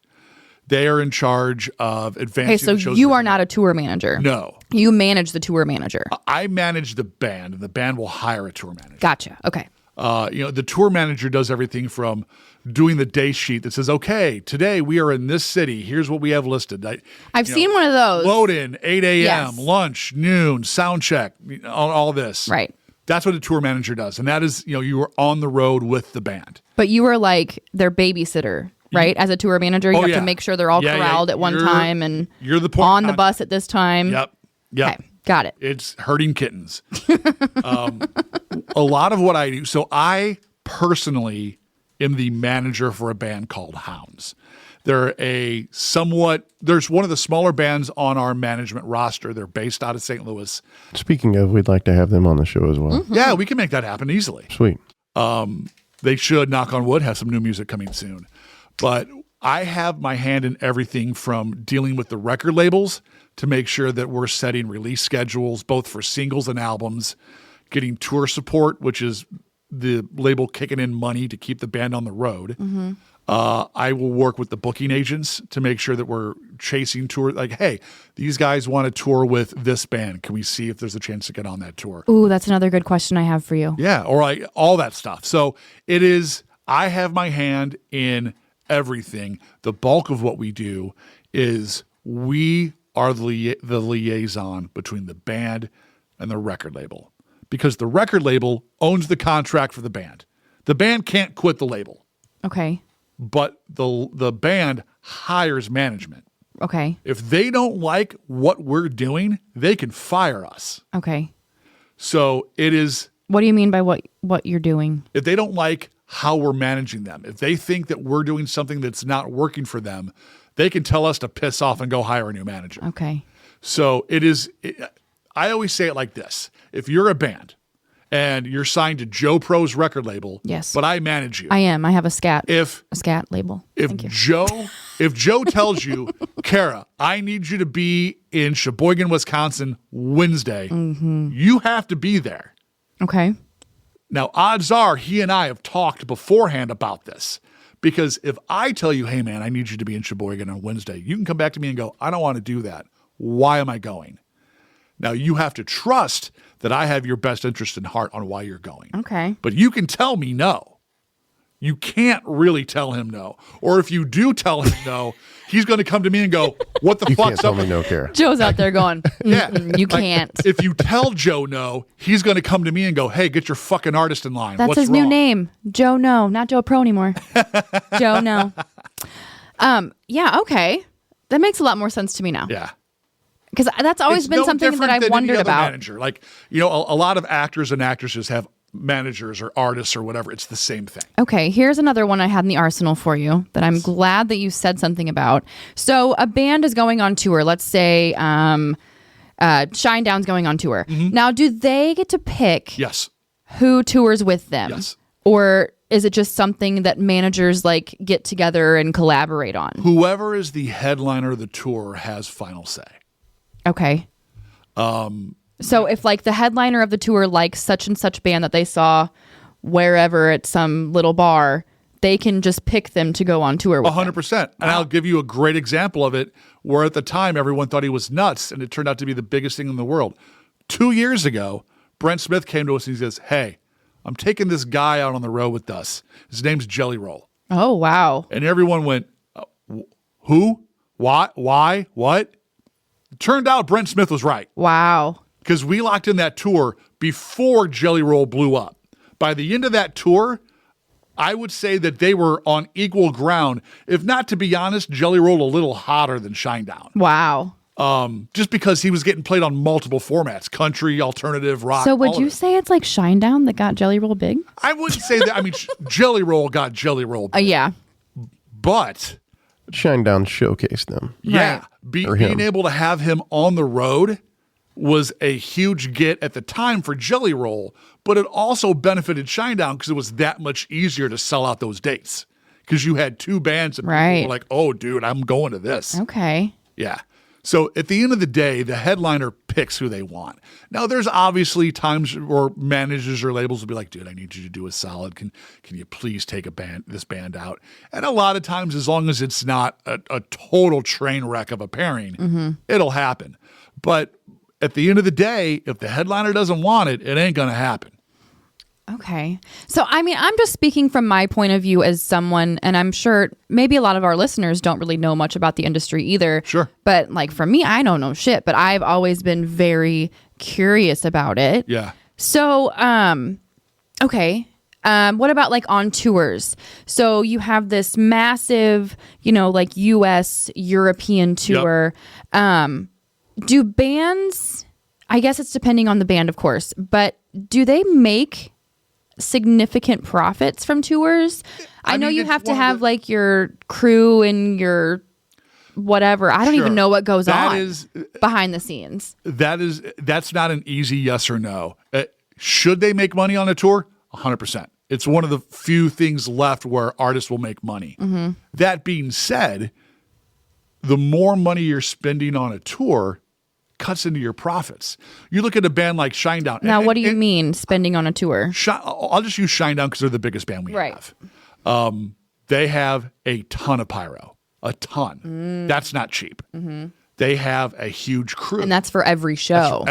They are in charge of advancing. Okay, so the shows you are not a tour manager. No. You manage the tour manager. I manage the band, and the band will hire a tour manager. Gotcha. Okay. The tour manager does everything from doing the day sheet that says, okay, today we are in this city. Here's what we have listed. I've seen one of those. Load in, 8 a.m., Yes. lunch, noon, sound check, all this. Right. That's what a tour manager does. And that is, you are on the road with the band. But you are like their babysitter, right? As a tour manager, you have to make sure they're all corralled at one time and you're the point on the bus at this time. Yep. Okay, got it. It's herding kittens. A lot of what I do. So I personally am the manager for a band called Hounds. They're there's one of the smaller bands on our management roster. They're based out of St. Louis. Speaking of, we'd like to have them on the show as well. Mm-hmm. Yeah, we can make that happen easily. Sweet. They should, knock on wood, have some new music coming soon. But I have my hand in everything from dealing with the record labels to make sure that we're setting release schedules, both for singles and albums, getting tour support, which is the label kicking in money to keep the band on the road. Mm-hmm. I will work with the booking agents to make sure that we're chasing tour. Like, hey, these guys want to tour with this band. Can we see if there's a chance to get on that tour? Ooh, that's another good question I have for you. Yeah, or all that stuff. So I have my hand in everything. The bulk of what we do is we are the liaison between the band and the record label, because the record label owns the contract for the band. The band can't quit the label. Okay. But the band hires management. Okay. If they don't like what we're doing, they can fire us. Okay. So it is. What do you mean by what you're doing? If they don't like how we're managing them, if they think that we're doing something that's not working for them, they can tell us to piss off and go hire a new manager. Okay. So I always say it like this. If you're a band and you're signed to Joe Pro's record label, yes, but I manage you. I am. I have a scat label. If Joe tells you, Kara, I need you to be in Sheboygan, Wisconsin Wednesday, you have to be there. Okay. Now, odds are he and I have talked beforehand about this, because if I tell you, hey, man, I need you to be in Sheboygan on Wednesday, you can come back to me and go, I don't want to do that. Why am I going? Now, you have to trust that I have your best interest in heart on why you're going. Okay. But you can tell me no. You can't really tell him no. Or if you do tell him no, he's going to come to me and go, what the fuck's up? You can't tell me no, Kara. Joe's out there going, yeah, you can't. If you tell Joe no, he's going to come to me and go, hey, get your fucking artist in line. That's What's his wrong? new name. Joe No, not Joe Pro anymore. Joe No. Yeah, okay. That makes a lot more sense to me now. Yeah. Because that's always been something that I've wondered about. Manager. Like, a lot of actors and actresses have managers or artists or whatever. It's the same thing. Okay, here's another one I had in the arsenal for you that I'm glad that you said something about. So a band is going on tour. Let's say Shinedown's going on tour. Mm-hmm. Now, do they get to pick who tours with them? Yes. Or is it just something that managers get together and collaborate on? Whoever is the headliner of the tour has final say. Okay. So if the headliner of the tour likes such and such band that they saw wherever at some little bar, they can just pick them to go on tour with 100%. And I'll give you a great example of it where at the time everyone thought he was nuts and it turned out to be the biggest thing in the world. 2 years ago, Brent Smith came to us and he says, hey, I'm taking this guy out on the road with us. His name's Jelly Roll. Oh, wow. And everyone went, who? Why? What? It turned out Brent Smith was right. Wow. Because we locked in that tour before Jelly Roll blew up. By the end of that tour, I would say that they were on equal ground, if not, to be honest, Jelly Roll a little hotter than Shinedown. Wow. Just because he was getting played on multiple formats, country, alternative, rock. So would you say it's like Shinedown that got Jelly Roll big? I wouldn't say that. I mean, Jelly Roll got Jelly Roll big. Yeah. But Shinedown showcased them. Yeah. Right. Being able to have him on the road was a huge get at the time for Jelly Roll, but it also benefited Shinedown because it was that much easier to sell out those dates because you had two bands and people were like, oh, dude, I'm going to this. Okay. Yeah. So at the end of the day, the headliner picks who they want. Now, there's obviously times where managers or labels will be like, dude, I need you to do a solid. Can you please take this band out? And a lot of times, as long as it's not a total train wreck of a pairing, it'll happen. But at the end of the day, if the headliner doesn't want it, it ain't going to happen. Okay. So, I mean, I'm just speaking from my point of view as someone, and I'm sure maybe a lot of our listeners don't really know much about the industry either. Sure. But like for me, I don't know shit, but I've always been very curious about it. Yeah. So, okay. What about like on tours? So you have this massive, like US European tour. Yep. Do bands, I guess it's depending on the band, of course, but do they make significant profits from tours? I know you have to have like your crew and your whatever. I don't even know what goes on behind the scenes. That's not an easy yes or no. Should they make money on a tour? 100%. It's one of the few things left where artists will make money. Mm-hmm. That being said, the more money you're spending on a tour cuts into your profits. You look at a band like Shinedown. Now, what do you mean spending on a tour? I'll just use Shinedown because they're the biggest band we have. They have a ton of pyro. A ton. That's not cheap. Mm-hmm. They have a huge crew. And that's for every show.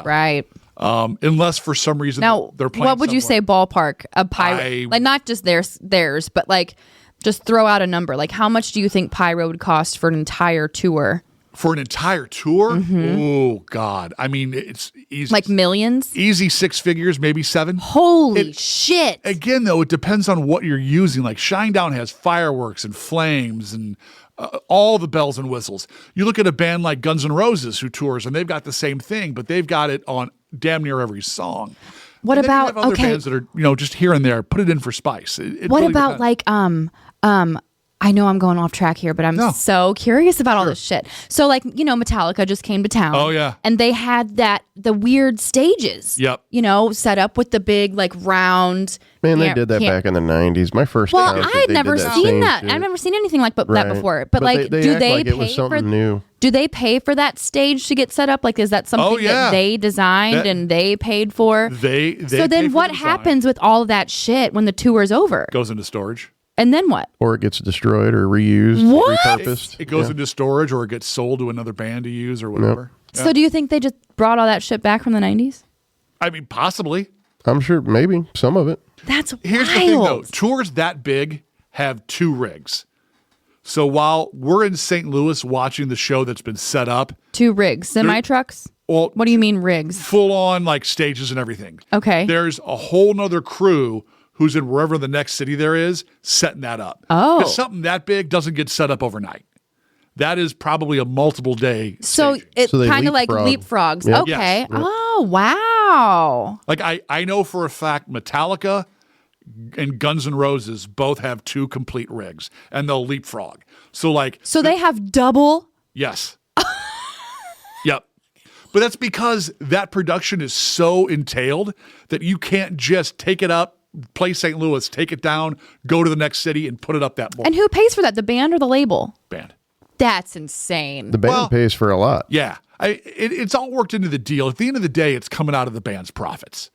Right. Unless for some reason they're playing. What would you say ballpark a pyro? Like not just theirs, but like just throw out a number. Like how much do you think pyro would cost for an entire tour? For an entire tour? Mm-hmm. Oh, God. I mean, it's easy. Like millions? Easy 6 figures, maybe 7. Holy shit. Again, though, it depends on what you're using. Like Shinedown has fireworks and flames and all the bells and whistles. You look at a band like Guns N' Roses who tours, and they've got the same thing, but they've got it on damn near every song. What and about, then you have other bands that are, just here and there, put it in for spice. It what really about depends. like, I know I'm going off track here, but I'm so curious about all this shit. So like, Metallica just came to town. Oh, yeah. And they had the weird stages. Yep. Set up with the big like round. Man, they did that back in the 90s. My first I had never seen that. I've never seen anything like that before. But like, do they pay for new? Do they pay for that stage to get set up? Like, is that something that they designed and they paid for? They so then what happens with all of that shit when the tour's over? Goes into storage. And then what? Or it gets destroyed or reused, repurposed. It goes into storage or it gets sold to another band to use or whatever. Yep. So do you think they just brought all that shit back from the 90s? I mean, possibly. I'm sure maybe some of it. That's Here's wild. the thing, though. Tours that big have 2 rigs. So while we're in St. Louis watching the show that's been set up. 2 rigs. Semi-trucks? Well, what do you mean rigs? Full on like stages and everything. Okay. There's a whole nother crew who's in wherever the next city there is, setting that up. Oh. Because something that big doesn't get set up overnight. That is probably a multiple day So it's kind of like leapfrogs. Yep. Okay. Yes. Oh, wow. Like I know for a fact Metallica and Guns N' Roses both have 2 complete rigs, and they'll leapfrog. So they have double? Yes. Yep. But that's because that production is so entailed that you can't just take it up, play St. Louis, take it down, go to the next city, and put it up that morning. And who pays for that? The band or the label? Band. That's insane. The band pays for a lot. Yeah. It's all worked into the deal. At the end of the day, it's coming out of the band's profits.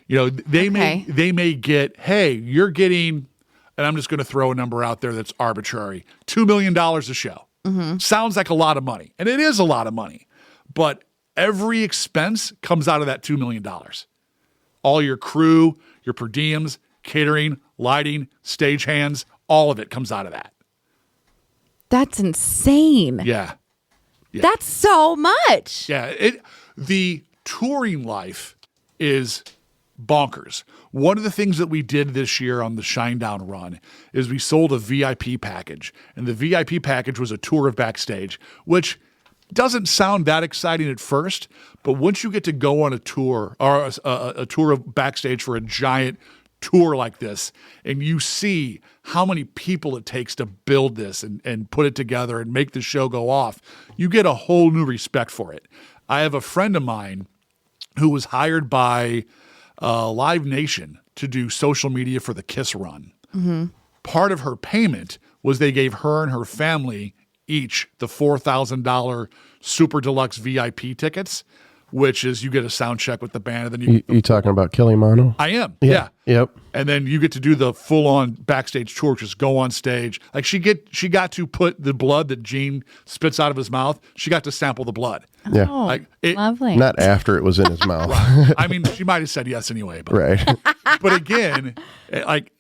They may get, hey, you're getting, and I'm just going to throw a number out there that's arbitrary, $2 million a show. Mm-hmm. Sounds like a lot of money. And it is a lot of money. But every expense comes out of that $2 million. All your crew, your per diems, catering, lighting, stagehands, all of it comes out of that. That's insane. Yeah. That's so much. Yeah. The touring life is bonkers. One of the things that we did this year on the Shinedown run is we sold a VIP package. And the VIP package was a tour of backstage, which doesn't sound that exciting at first, but once you get to go on a tour or a tour of backstage for a giant tour like this and you see how many people it takes to build this and put it together and make the show go off, you get a whole new respect for it. I have a friend of mine who was hired by Live Nation to do social media for the Kiss run. Mm-hmm. Part of her payment was they gave her and her family each the $4,000 super deluxe VIP tickets, which is you get a sound check with the band. And then you talking about Kelly Mono? I am. Yeah. Yep. And then you get to do the full on backstage tour, just go on stage. Like she got to put the blood that Gene spits out of his mouth. She got to sample the blood. Yeah. Oh, like lovely. Not after it was in his mouth. Right. I mean, she might have said yes anyway. But, right. But again, like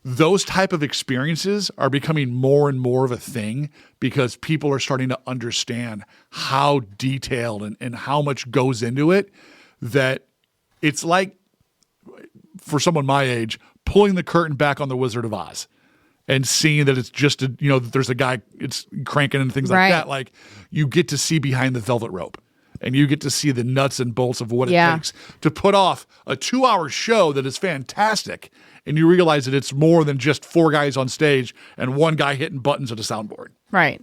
those type of experiences are becoming more and more of a thing because people are starting to understand how detailed and how much goes into it, that it's like, for someone my age, pulling the curtain back on The Wizard of Oz and seeing that it's just, that there's a guy, it's cranking and things like that. Like you get to see behind the velvet rope and you get to see the nuts and bolts of what it takes to put off a 2-hour show that is fantastic. And you realize that it's more than just 4 guys on stage and 1 guy hitting buttons at a soundboard. Right.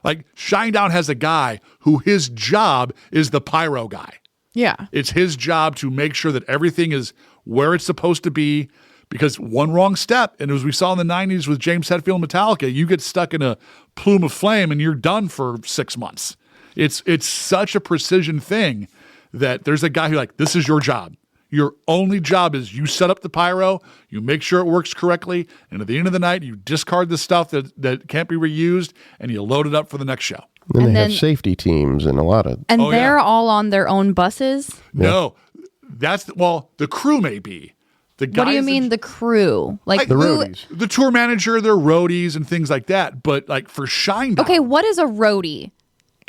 Like Shinedown has a guy who his job is the pyro guy. Yeah. It's his job to make sure that everything is where it's supposed to be, because one wrong step, and as we saw in the 90s with James Hetfield and Metallica, you get stuck in a plume of flame and you're done for 6 months. It's such a precision thing that there's a guy who this is your job. Your only job is you set up the pyro, you make sure it works correctly, and at the end of the night, you discard the stuff that can't be reused, and you load it up for the next show. And they have safety teams and a lot of... And they're all on their own buses? No. The crew may be. The guys what do you mean the crew? Like the roadies. The tour manager, their roadies and things like that. But for Shinedown... Okay, what is a roadie?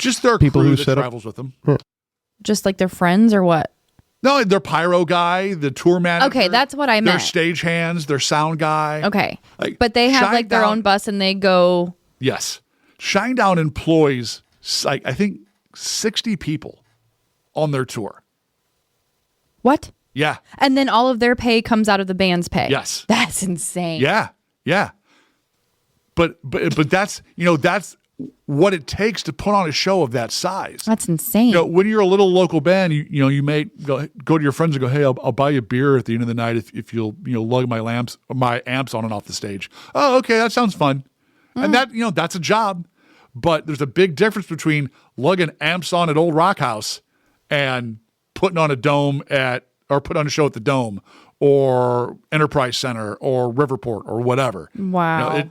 Just their people crew who that travels with them. Yeah. Just like their friends or what? No, their pyro guy, the tour manager. Okay, that's what I meant. Their stage hands, their sound guy. Okay. But they have their own bus and they go... Yes. Shinedown employs, I think, 60 people on their tour. What? Yeah. And then all of their pay comes out of the band's pay. Yes. That's insane. Yeah. But that's, that's what it takes to put on a show of that size. That's insane. When you're a little local band, you may go to your friends and go, hey, I'll buy you a beer at the end of the night if you'll lug my amps on and off the stage. Oh, okay, that sounds fun. And that that's a job. But there's a big difference between lugging amps on at Old Rock House and putting on putting on a show at the Dome or Enterprise Center or Riverport or whatever. Wow.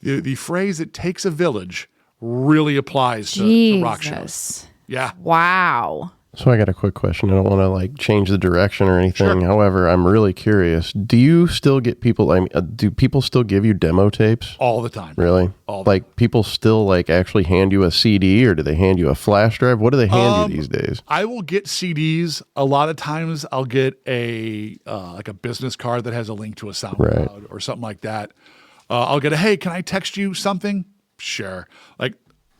The phrase "it takes a village" really applies to rock shows. Yeah. Wow. So I got a quick question. I don't want to change the direction or anything. Sure. However, I'm really curious. Do you still get people? Do people still give you demo tapes? All the time. Really? All the time. People still actually hand you a CD, or do they hand you a flash drive? What do they hand you these days? I will get CDs. A lot of times, I'll get a business card that has a link to a SoundCloud or something like that. I'll get hey, can I text you something? Sure.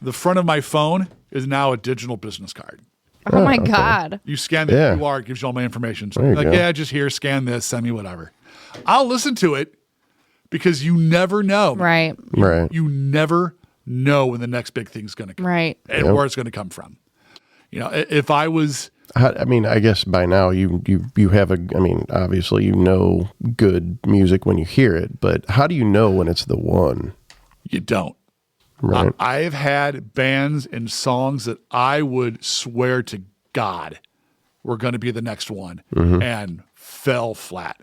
The front of my phone is now a digital business card. Oh my God. You scan the QR, it gives you all my information. So just here, scan this, send me whatever. I'll listen to it because you never know. Right. You never know when the next big thing's going to come. Right. And where it's going to come from. If I was... I guess by now you have obviously good music when you hear it, but how do you know when it's the one? You don't. Right. I've had bands and songs that I would swear to God were going to be the next one and fell flat.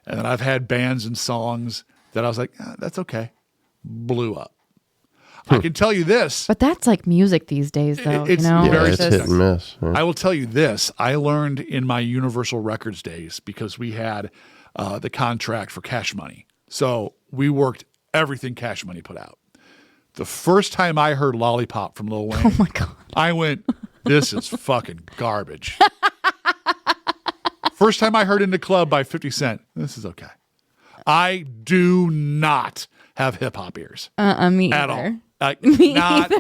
And then I've had bands and songs that I was like, that's okay. Blew up. I can tell you this. But that's like music these days, though. It's very hit and miss. Yeah. I will tell you this. I learned in my Universal Records days because we had the contract for Cash Money. So we worked everything Cash Money put out. The first time I heard Lollipop from Lil Wayne, oh my God, I went, this is fucking garbage. First time I heard In the Club by 50 Cent, this is okay. I do not have hip hop ears. me at either. all. Not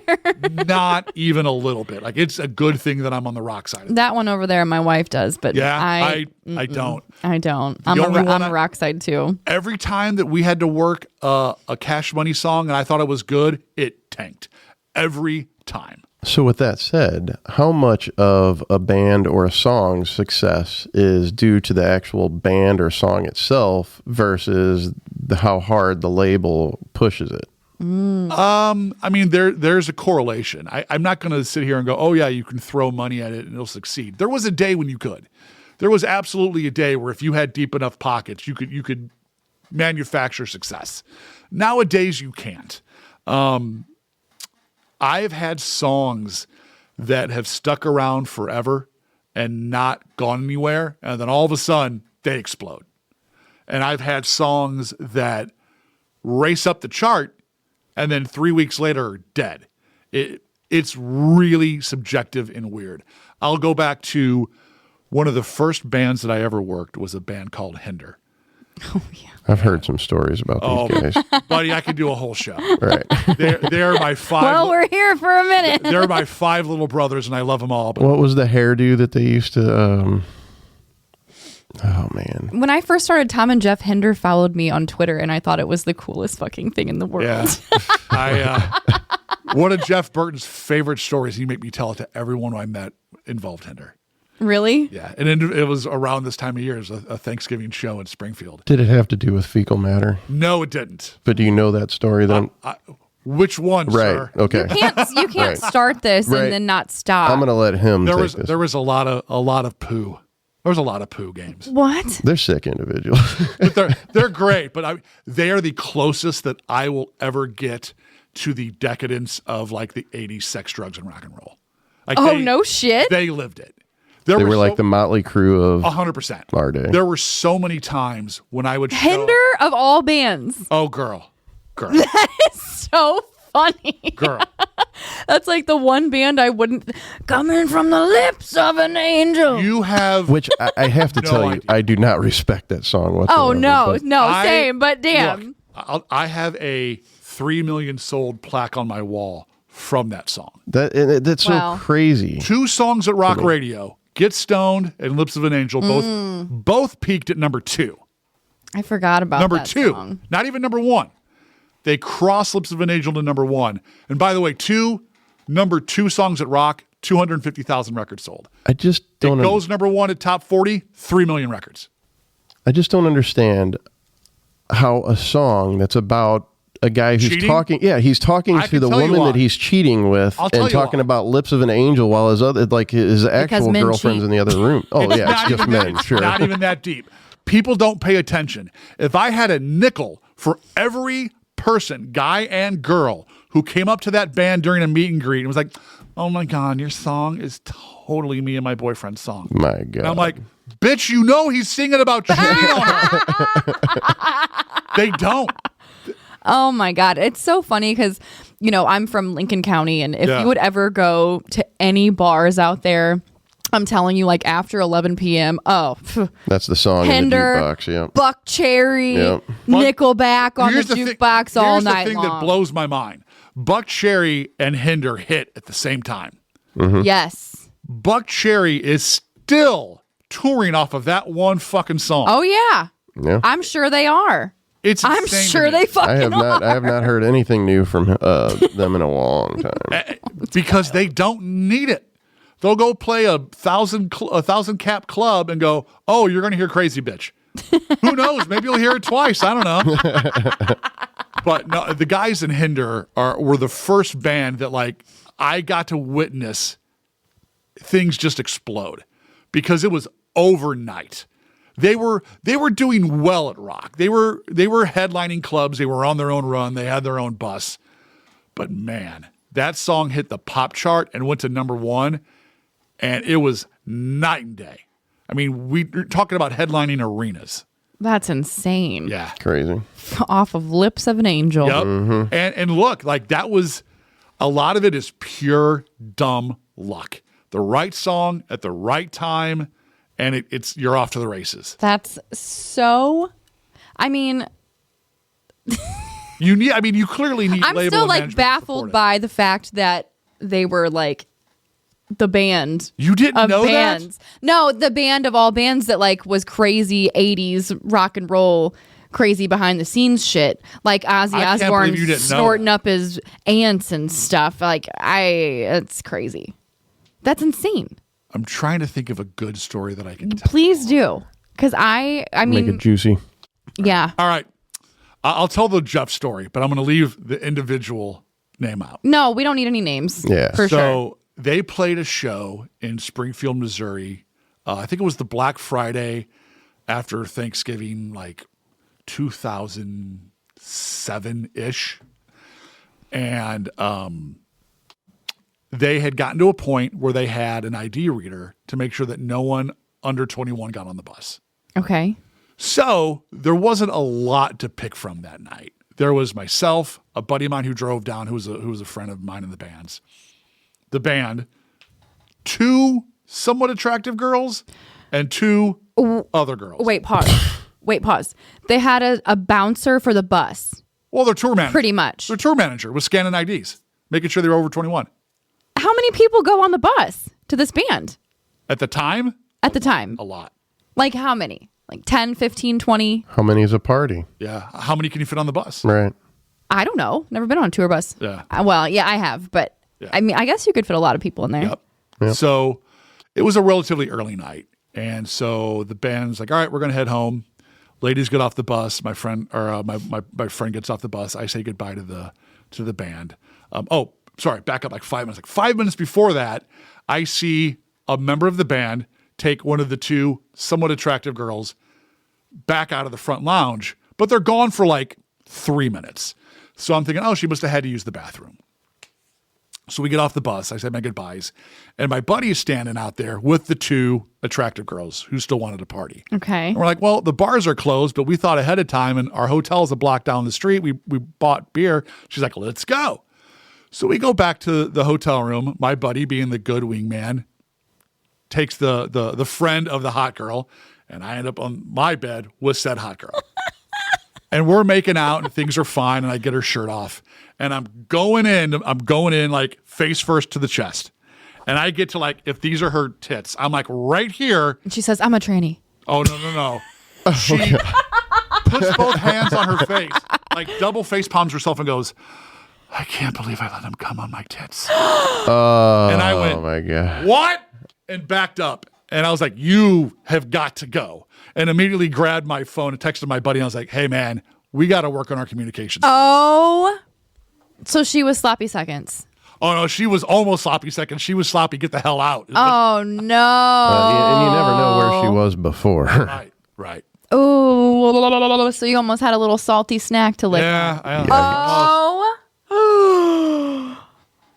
even a little bit. Like, it's a good thing that I'm on the rock side of it. That one over there, my wife does, but I don't. I don't. I'm a rock side too. Every time that we had to work a Cash Money song and I thought it was good, it tanked. Every time. So with that said, how much of a band or a song's success is due to the actual band or song itself versus how hard the label pushes it? I mean, there's a correlation. I'm not going to sit here and go, oh yeah, you can throw money at it and it'll succeed. There was a day when you could. There was absolutely a day where if you had deep enough pockets, you could manufacture success. Nowadays, you can't. I've had songs that have stuck around forever and not gone anywhere, and then all of a sudden, they explode. And I've had songs that race up the chart and then 3 weeks later are dead. It's really subjective and weird. I'll go back to one of the first bands that I ever worked was a band called Hinder. Oh, yeah. I've heard some stories about these guys. Buddy, I could do a whole show. Right. They're my five. Well, we're here for a minute. They're my 5 little brothers, and I love them all. But What was the hairdo that they used to... oh, man. When I first started, Thom and Jeff Hinder followed me on Twitter, and I thought it was the coolest fucking thing in the world. Yeah. One of Jeff Burton's favorite stories, he made me tell it to everyone I met, involved Hinder. Really? Yeah. And it was around this time of year. It was a Thanksgiving show in Springfield. Did it have to do with fecal matter? No, it didn't. But do you know that story then? Which one, Right. sir? Okay. You can't start this and then not stop. I'm going to let him There take was this. there was a lot of poo. There was a lot of poo games. What? They're sick individuals. But they're great, but they are the closest that I will ever get to the decadence of like the 80s sex, drugs, and rock and roll. Like No shit. They lived it. They were like the Motley Crue of 100%. our day. There were so many times when I would Hinder of all bands. Oh, girl. That is so funny. Girl. That's like the one band I wouldn't. Coming from the lips of an angel. You have... Which I have to No tell you, idea. I do not respect that song whatsoever. Oh, no. but Same, but damn. Look, I have a 3 million sold plaque on my wall from that song. That's Wow. so crazy. 2 songs at rock radio, Get Stoned and Lips of an Angel, both peaked at number 2. I forgot about Number that 2, song. not even number 1. They crossed Lips of an Angel to number 1. And by the way, number 2 songs at rock, 250,000 records sold. I just don't. It goes number 1 at top 40, 3 million records. I just don't understand how a song that's about a guy who's Cheating? talking. Yeah, he's talking I to can the tell you woman why. that he's cheating with, I'll tell and you talking why. about Lips of an Angel while his actual men girlfriend's cheat. in the other room. Oh yeah, not it's just even men. that, Sure. Not even that deep. People don't pay attention. If I had a nickel for every person, guy and girl, who came up to that band during a meet and greet and was like, oh my God, your song is totally me and my boyfriend's song. My God. And I'm like, bitch, you know he's singing about cheating on her. They don't. Oh my God. It's so funny because, I'm from Lincoln County, and if you would ever go to any bars out there, I'm telling you, like after 11 p.m., That's the song Hinder, in the jukebox. Yeah. Buck Cherry, Yep. Nickelback on the Here's jukebox thing, all here's night the thing long. that blows my mind. Buck Cherry and Hinder hit at the same time. Yes. Buck Cherry is still touring off of that one fucking song. Oh yeah. Yeah. I'm sure they are. It's I'm insane to sure me. they fucking are. I have not heard anything new from them in a long time. Because they don't need it. They'll go play a 1,000 cap club and go, oh, you're going to hear Crazy Bitch. Who knows? Maybe you'll hear it twice. I don't know. But no, the guys in Hinder were the first band that like I got to witness things just explode because it was overnight. They were doing well at rock. They were headlining clubs. They were on their own run. They had their own bus. But man, that song hit the pop chart and went to number 1, and it was night and day. I mean, we're talking about headlining arenas. That's insane. Yeah. Crazy. Off of Lips of an Angel. Yep. And look, like that was a lot of it is pure dumb luck. The right song at the right time, and it's you're off to the races. That's so. I mean, You clearly need I'm label still and like management to baffled support it. by the fact that they were like the band. You didn't of know bands. that? No, the band of all bands that like was crazy 80s rock and roll, crazy behind the scenes shit. Like Ozzy I can't Osbourne believe you didn't know snorting that. up his ants and stuff. Like it's crazy. That's insane. I'm trying to think of a good story that I can tell. Please do. Because I Make mean, it juicy. yeah. All right. I'll tell the Jeff story, but I'm going to leave the individual name out. No, we don't need any names. Yeah. For sure. So they played a show in Springfield, Missouri. I think it was the Black Friday after Thanksgiving, like 2007-ish. And they had gotten to a point where they had an ID reader to make sure that no one under 21 got on the bus. Okay. So there wasn't a lot to pick from that night. There was myself, a buddy of mine who drove down, who was a friend of mine in the band, 2 somewhat attractive girls, and 2 other girls. Wait, pause. They had a bouncer for the bus. Well, their tour manager. Pretty much. Their tour manager was scanning IDs, making sure they were over 21. How many people go on the bus to this band At the time, at the time? a lot. Like how many? Like 10, 15, 20? How many is a party? Yeah. How many can you fit on the bus? Right. I don't know. Never been on a tour bus. Yeah. Well, yeah, I have. But Yeah. I mean, I guess you could fit a lot of people in there. Yep. Yep. So it was a relatively early night. And so the band's like, all right, we're going to head home. Ladies get off the bus. My friend my friend gets off the bus. I say goodbye to the band. Back up like 5 minutes. Like 5 minutes before that, I see a member of the band take one of the 2 somewhat attractive girls back out of the front lounge, but they're gone for like 3 minutes. So I'm thinking, she must have had to use the bathroom. So we get off the bus. I say my goodbyes. And my buddy is standing out there with the 2 attractive girls who still wanted to party. Okay. And we're like, well, the bars are closed, but we thought ahead of time, and our hotel's a block down the street. We bought beer. She's like, let's go. So we go back to the hotel room. My buddy, being the good wingman, takes the friend of the hot girl, and I end up on my bed with said hot girl. And we're making out, and things are fine, and I get her shirt off. And I'm going in like face first to the chest. And I get to like, if these are her tits, I'm like right here. And she says, I'm a tranny. Oh, no. She puts both hands on her face, like double face palms herself and goes, I can't believe I let him come on my tits. And I went, oh my God. What? And backed up. And I was like, you have got to go. And immediately grabbed my phone and texted my buddy. And I was like, hey, man, we got to work on our communications. Oh. So she was sloppy seconds. Oh, no, she was almost sloppy seconds. She was sloppy. Get the hell out. Oh, no. And you never know where she was before. Right. Oh, so you almost had a little salty snack to lick. Yeah. Oh.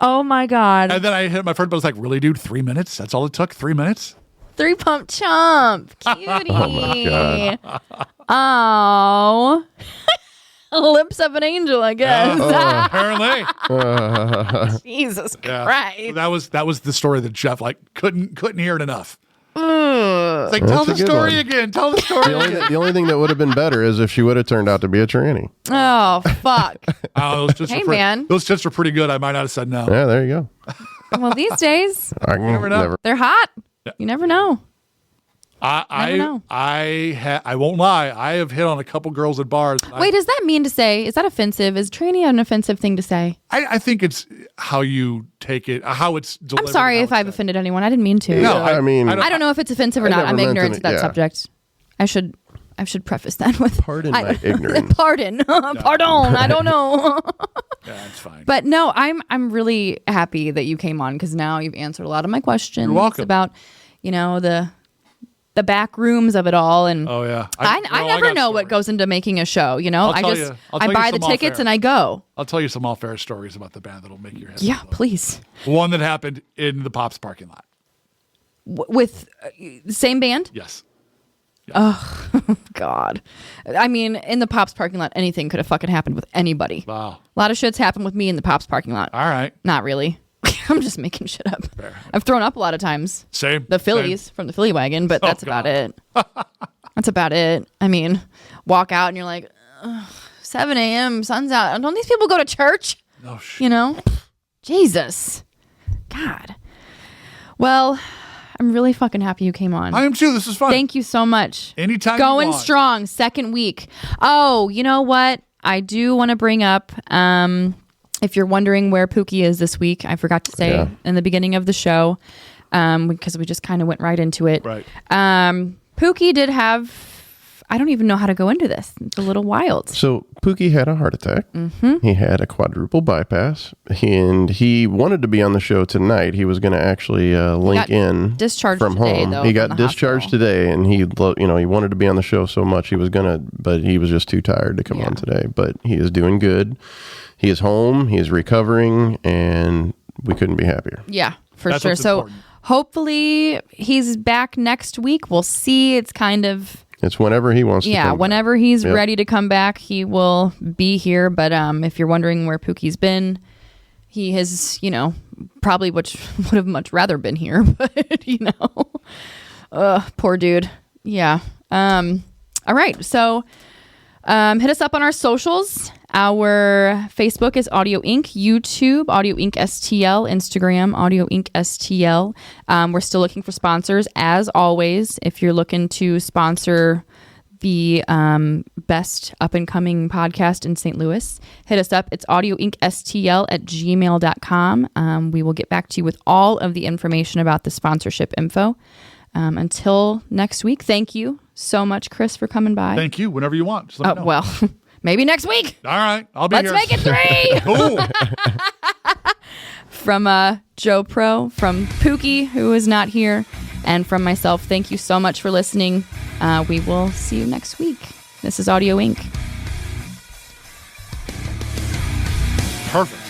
Oh, my God. And then I hit my friend, but I was like, really, dude? 3 minutes? That's all it took? 3 minutes? 3 pump chump. Cutie. Oh, my Oh. Lips of an angel, I guess. Apparently. Jesus Yeah. Christ. That was the story that Jeff couldn't hear it enough. It's like, tell the That's a good story one. again. Tell the story again. The only thing that would have been better is if she would have turned out to be a tranny. Oh, fuck. Those tits Hey, were man. Those tits were pretty good. I might not have said no. Yeah, there you go. Well, these days, I never know. they're hot. You never know. I know. I won't lie. I have hit on a couple girls at bars. Wait, does that mean to say, is that offensive? Is tranny an offensive thing to say? I think it's how you take it, how it's delivered. I'm sorry how if it's I've said. offended anyone. I didn't mean to. No, I mean, I don't know if it's offensive or I not. never I'm meant ignorant any- to that yeah. subject. I should preface that with Pardon my ignorance. Pardon. Pardon. I don't know. Yeah, it's fine. But no, I'm really happy that you came on because now you've answered a lot of my questions. You're welcome. About, the back rooms of it all. And Oh yeah, I never got know what stories. goes into making a show. I'll tell you I buy the some tickets off-air. and I go. I'll tell you some off-air stories about the band that'll make your head. Yeah, explode. please. One that happened in the Pops parking lot. With the same band? Yes. God. I mean, in the Pops parking lot, anything could have fucking happened with anybody. Wow. A lot of shit's happened with me in the Pops parking lot. All right. Not really. I'm just making shit up. Fair. I've thrown up a lot of times. Same. The Phillies from the Philly wagon, but that's about God. it. That's about it. I mean, walk out and you're like, ugh, 7 a.m. sun's out. Don't these people go to church? Oh, you know? Jesus. God. Well, I'm really fucking happy you came on. I am too. This is fun. Thank you so much. Anytime Going you want. strong, second week. Oh, you know what? I do want to bring up, if you're wondering where Pookie is this week, I forgot to say in the beginning of the show, because we just kind of went right into it. Right. Pookie did have, I don't even know how to go into this. It's a little wild. So Pookie had a heart attack. Mm-hmm. He had a quadruple bypass, and he wanted to be on the show tonight. He was going to actually link in discharged from today, home. though, he from got the discharged hospital. today, and he wanted to be on the show so much he was gonna, but he was just too tired to come on today. But he is doing good. He is home. He is recovering, and we couldn't be happier. Yeah, for That's sure. what's So important. hopefully he's back next week. We'll see. It's kind of... It's whenever he wants to come back. Whenever he's ready to come back, he will be here. But if you're wondering where Pookie's been, he has, probably would have much rather been here. But, poor dude. Yeah. All right. So hit us up on our socials. Our Facebook is Audio Inc., YouTube, Audio Inc. STL, Instagram, Audio Inc. STL. We're still looking for sponsors, as always. If you're looking to sponsor the best up-and-coming podcast in St. Louis, hit us up. It's audioincstl@gmail.com. We will get back to you with all of the information about the sponsorship info. Until next week, thank you so much, Chris, for coming by. Thank you. Whenever you want. Just let me know. Well... Maybe next week. All right. I'll be Let's here. make it 3. Cool. From Joe Pro, from Pookie, who is not here, and from myself, thank you so much for listening. We will see you next week. This is Audio Inc. Perfect.